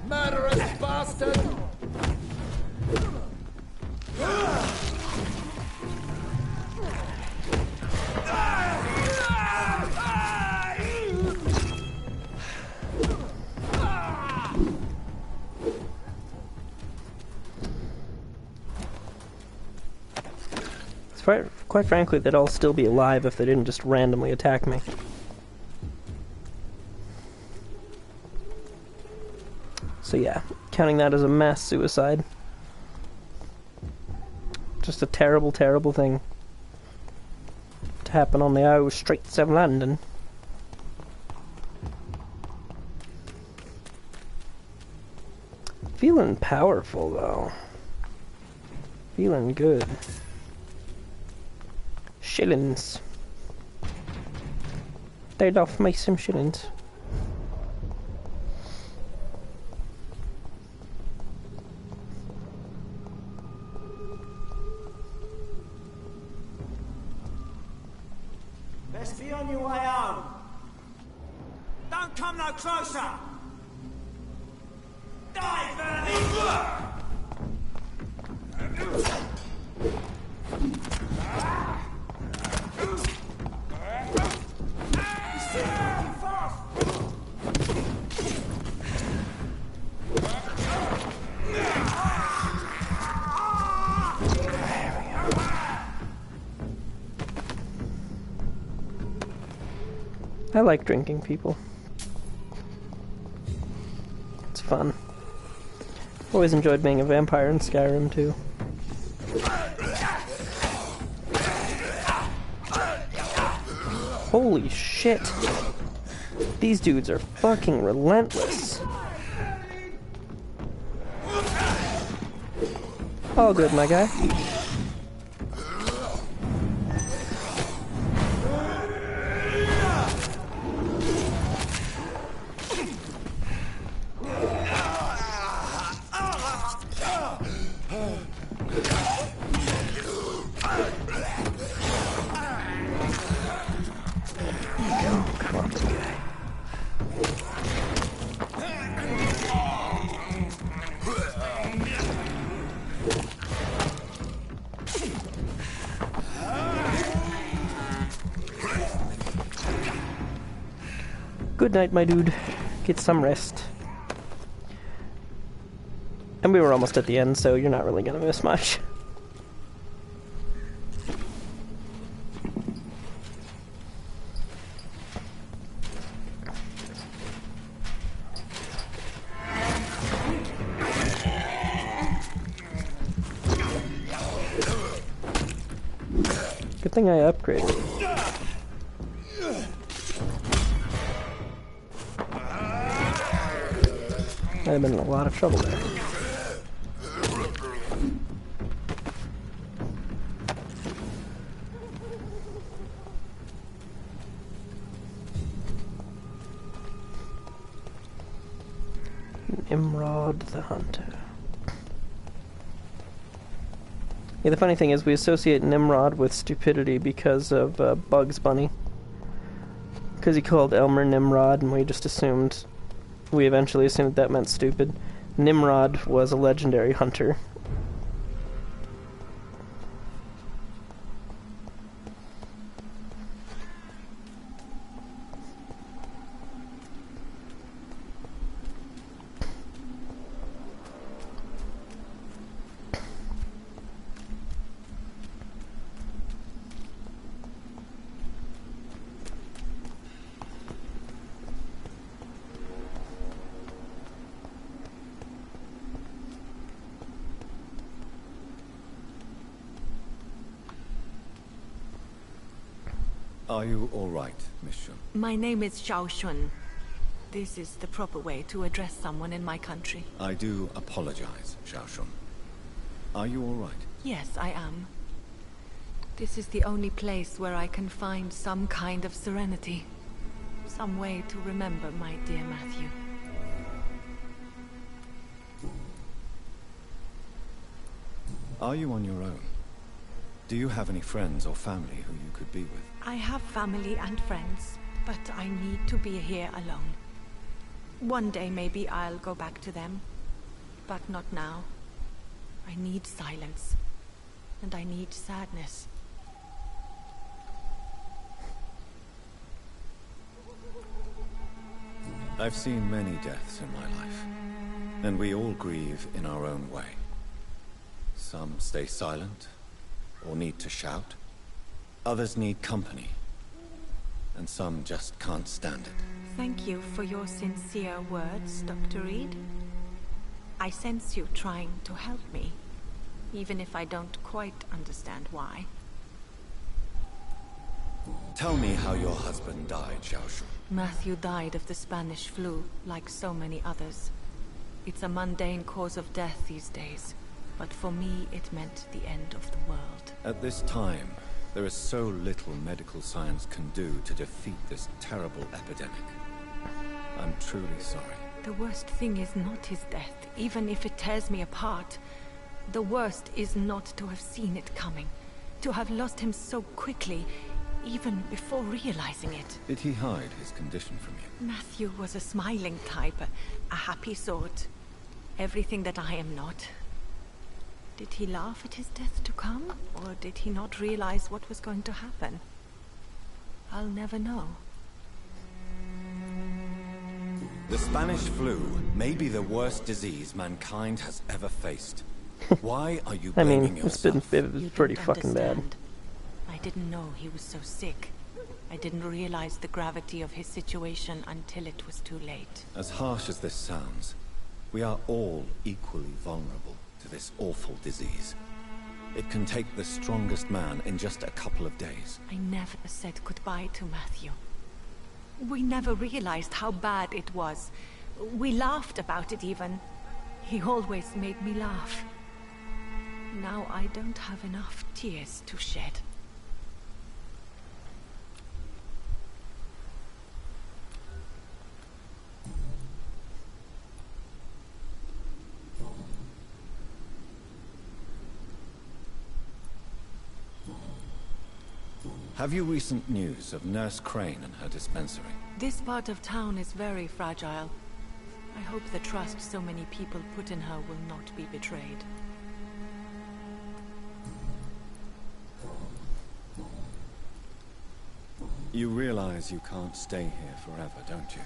Murderous bastard! Quite frankly, they'd all still be alive if they didn't just randomly attack me. So yeah, counting that as a mass suicide. Just a terrible, terrible thing to happen on the Irish streets of London. Feeling powerful, though. Feeling good. Shillings. They'd off me some shillings. Best be on your way home. Don't come no closer. Die, Vernon! I like drinking people. It's fun. Always enjoyed being a vampire in Skyrim, too. Holy shit. These dudes are fucking relentless. All good, my guy. Good night, my dude. Get some rest. And we were almost at the end, so you're not really gonna miss much. Good thing I upgraded. I've been in a lot of trouble there. Nimrod the Hunter. Yeah, the funny thing is we associate Nimrod with stupidity because of Bugs Bunny. Because he called Elmer Nimrod and we just assumed... We eventually assumed that meant stupid. Nimrod was a legendary hunter. Are you all right, Miss Shun? My name is Xiao Shun. This is the proper way to address someone in my country. I do apologize, Xiao Shun. Are you all right? Yes, I am. This is the only place where I can find some kind of serenity. Some way to remember my dear Matthew. Are you on your own? Do you have any friends or family who you could be with? I have family and friends, but I need to be here alone. One day maybe I'll go back to them, but not now. I need silence, and I need sadness. I've seen many deaths in my life, and we all grieve in our own way. Some stay silent, or need to shout. Others need company. And some just can't stand it. Thank you for your sincere words, Dr. Reed. I sense you trying to help me, even if I don't quite understand why. Tell me how your husband died, Xiaoshu. Matthew died of the Spanish flu, like so many others. It's a mundane cause of death these days, but for me it meant the end of the world. At this time, there is so little medical science can do to defeat this terrible epidemic. I'm truly sorry. The worst thing is not his death, even if it tears me apart. The worst is not to have seen it coming, to have lost him so quickly, even before realizing it. Did he hide his condition from you? Matthew was a smiling type, a happy sort. Everything that I am not. Did he laugh at his death to come, or did he not realize what was going to happen? I'll never know. The Spanish flu may be the worst disease mankind has ever faced. Why are you I blaming mean, yourself? it was pretty fucking bad. I didn't know he was so sick. I didn't realize the gravity of his situation until it was too late. As harsh as this sounds, we are all equally vulnerable to this awful disease. It can take the strongest man in just a couple of days. I never said goodbye to Matthew. We never realized how bad it was. We laughed about it even. He always made me laugh. Now I don't have enough tears to shed. Have you recent news of Nurse Crane and her dispensary? This part of town is very fragile. I hope the trust so many people put in her will not be betrayed. You realize you can't stay here forever, don't you?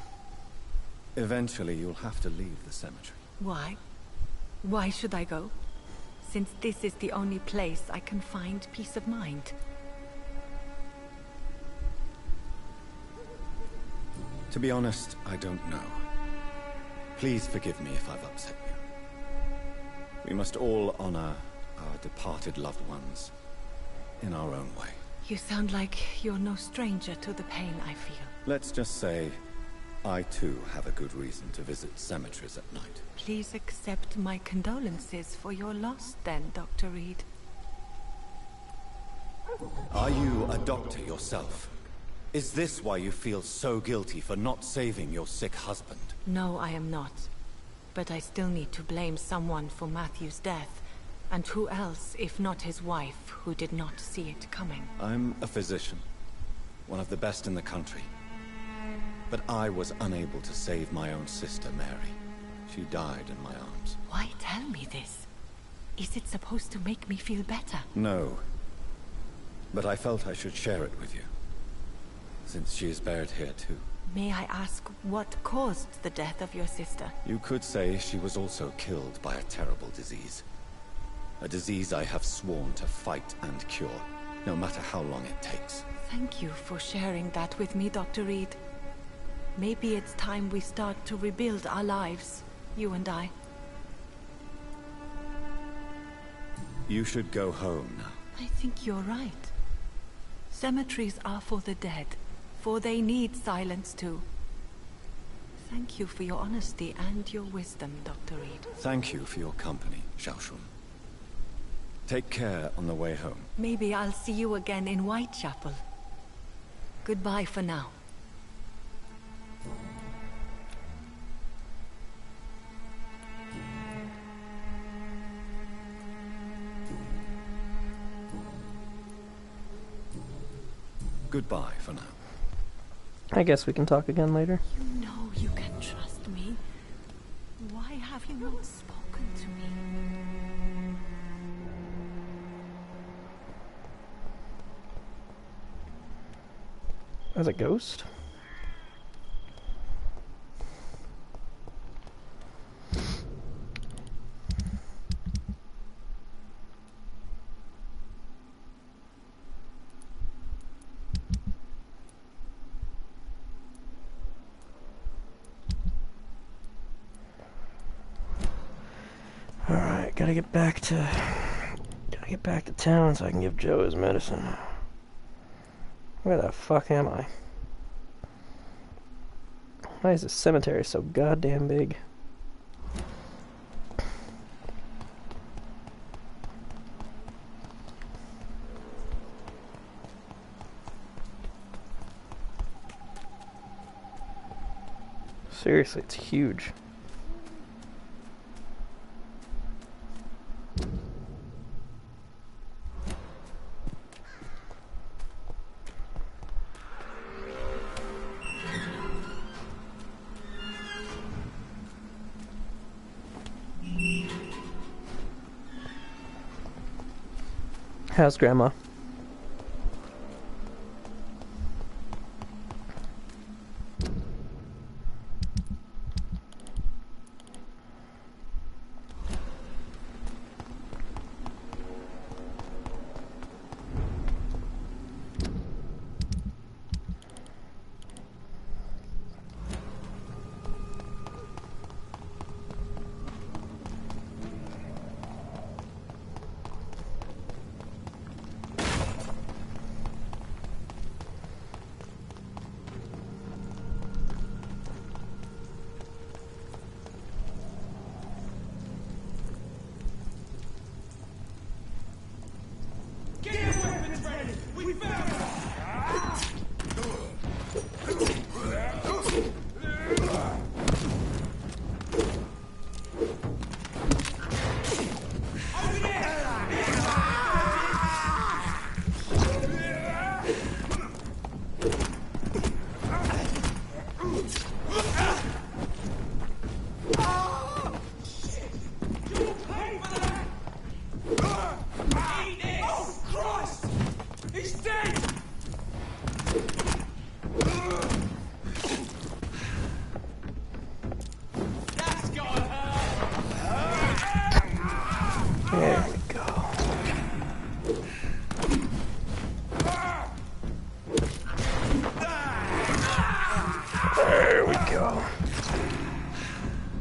Eventually you'll have to leave the cemetery. Why? Why should I go? Since this is the only place I can find peace of mind. To be honest, I don't know. Please forgive me if I've upset you. We must all honor our departed loved ones in our own way. You sound like you're no stranger to the pain I feel. Let's just say, I too have a good reason to visit cemeteries at night. Please accept my condolences for your loss then, Dr. Reed. Are you a doctor yourself? Is this why you feel so guilty for not saving your sick husband? No, I am not. But I still need to blame someone for Matthew's death. And who else, if not his wife, who did not see it coming? I'm a physician. One of the best in the country. But I was unable to save my own sister, Mary. She died in my arms. Why tell me this? Is it supposed to make me feel better? No. But I felt I should share it with you. Since she is buried here too. May I ask what caused the death of your sister? You could say she was also killed by a terrible disease. A disease I have sworn to fight and cure, no matter how long it takes. Thank you for sharing that with me, Dr. Reed. Maybe it's time we start to rebuild our lives, you and I. You should go home now. I think you're right. Cemeteries are for the dead, for they need silence too. Thank you for your honesty and your wisdom, Dr. Reed. Thank you for your company, Xiaoshun. Take care on the way home. Maybe I'll see you again in Whitechapel. Goodbye for now. Goodbye for now. I guess we can talk again later. You know you can trust me. Why have you not spoken to me? As a ghost? Gotta get back to town so I can give Joe his medicine. Where the fuck am I? Why is this cemetery so goddamn big? Seriously, it's huge. How's Grandma?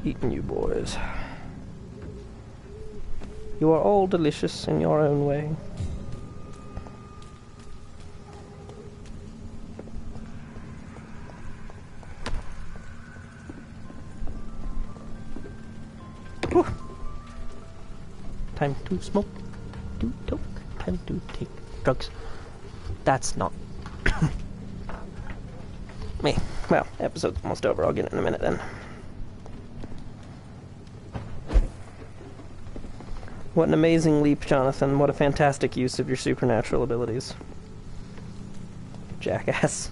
Eating you boys. You are all delicious in your own way. Whew. Time to smoke, to toke, time to take drugs. That's not me. Well, episode's almost over. I'll get it in a minute then. What an amazing leap, Jonathan. What a fantastic use of your supernatural abilities. Jackass.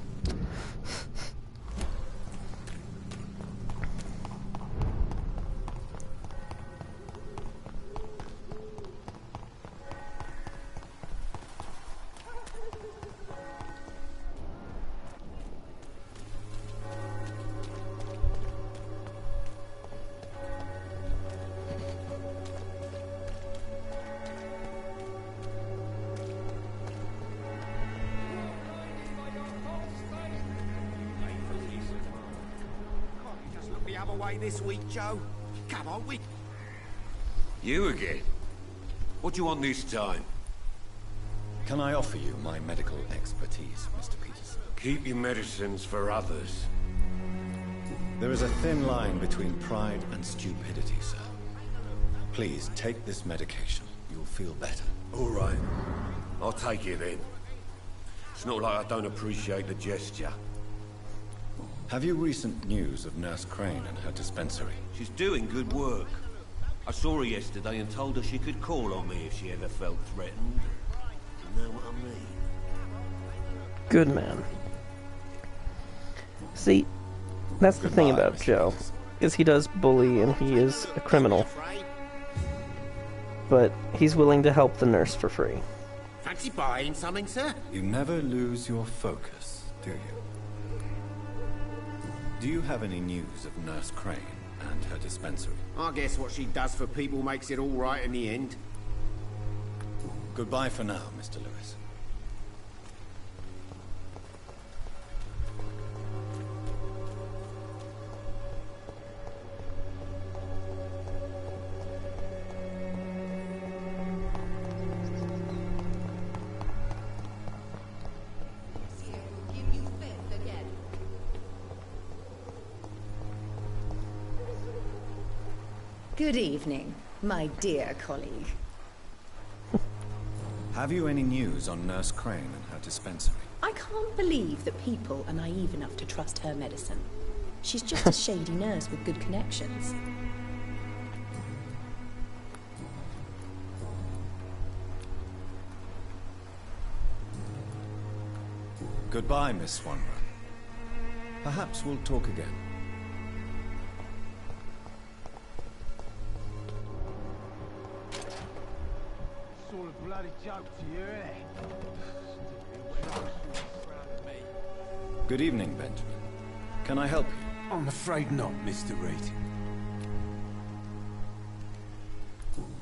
This week, Joe? Come on, You again? What do you want this time? Can I offer you my medical expertise, Mr. Peterson? Keep your medicines for others. There is a thin line between pride and stupidity, sir. Please take this medication. You'll feel better. All right. I'll take it then. It's not like I don't appreciate the gesture. Have you recent news of Nurse Crane and her dispensary? She's doing good work. I saw her yesterday and told her she could call on me if she ever felt threatened. You know what I mean? Good man. See, that's the thing about Joe, is he does bully and he is a criminal. But he's willing to help the nurse for free. Fancy buying something, sir? You never lose your focus, do you? Do you have any news of Nurse Crane and her dispensary? I guess what she does for people makes it all right in the end. Goodbye for now, Mr. Lewis. Good evening, my dear colleague. Have you any news on Nurse Crane and her dispensary? I can't believe that people are naive enough to trust her medicine. She's just a shady nurse with good connections. Goodbye, Miss Swanrun. Perhaps we'll talk again. Sort of bloody joke to you, innit? Good evening, Benjamin. Can I help you? I'm afraid not, Mr. Reed.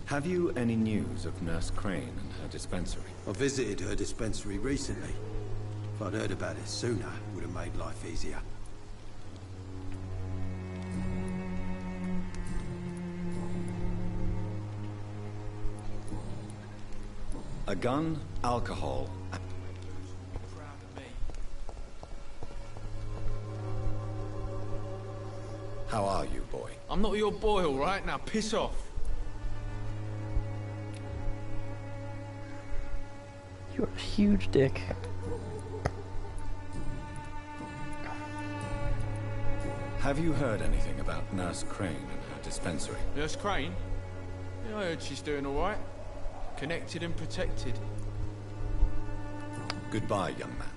Have you any news of Nurse Crane and her dispensary? I visited her dispensary recently. If I'd heard about it sooner, it would have made life easier. A gun, alcohol. How are you, boy? I'm not your boy, all right? Now piss off. You're a huge dick. Have you heard anything about Nurse Crane and her dispensary? Nurse Crane? Yeah, I heard she's doing all right. Connected and protected. Goodbye, young man.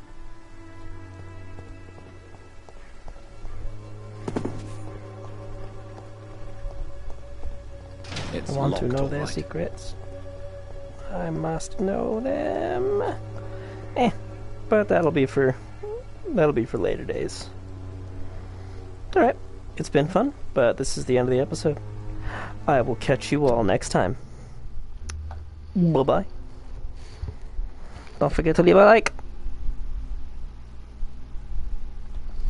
I want to know their secrets. I must know them. But that'll be for later days. Alright, it's been fun, but this is the end of the episode. I will catch you all next time. Bye-bye. Don't forget to leave a like.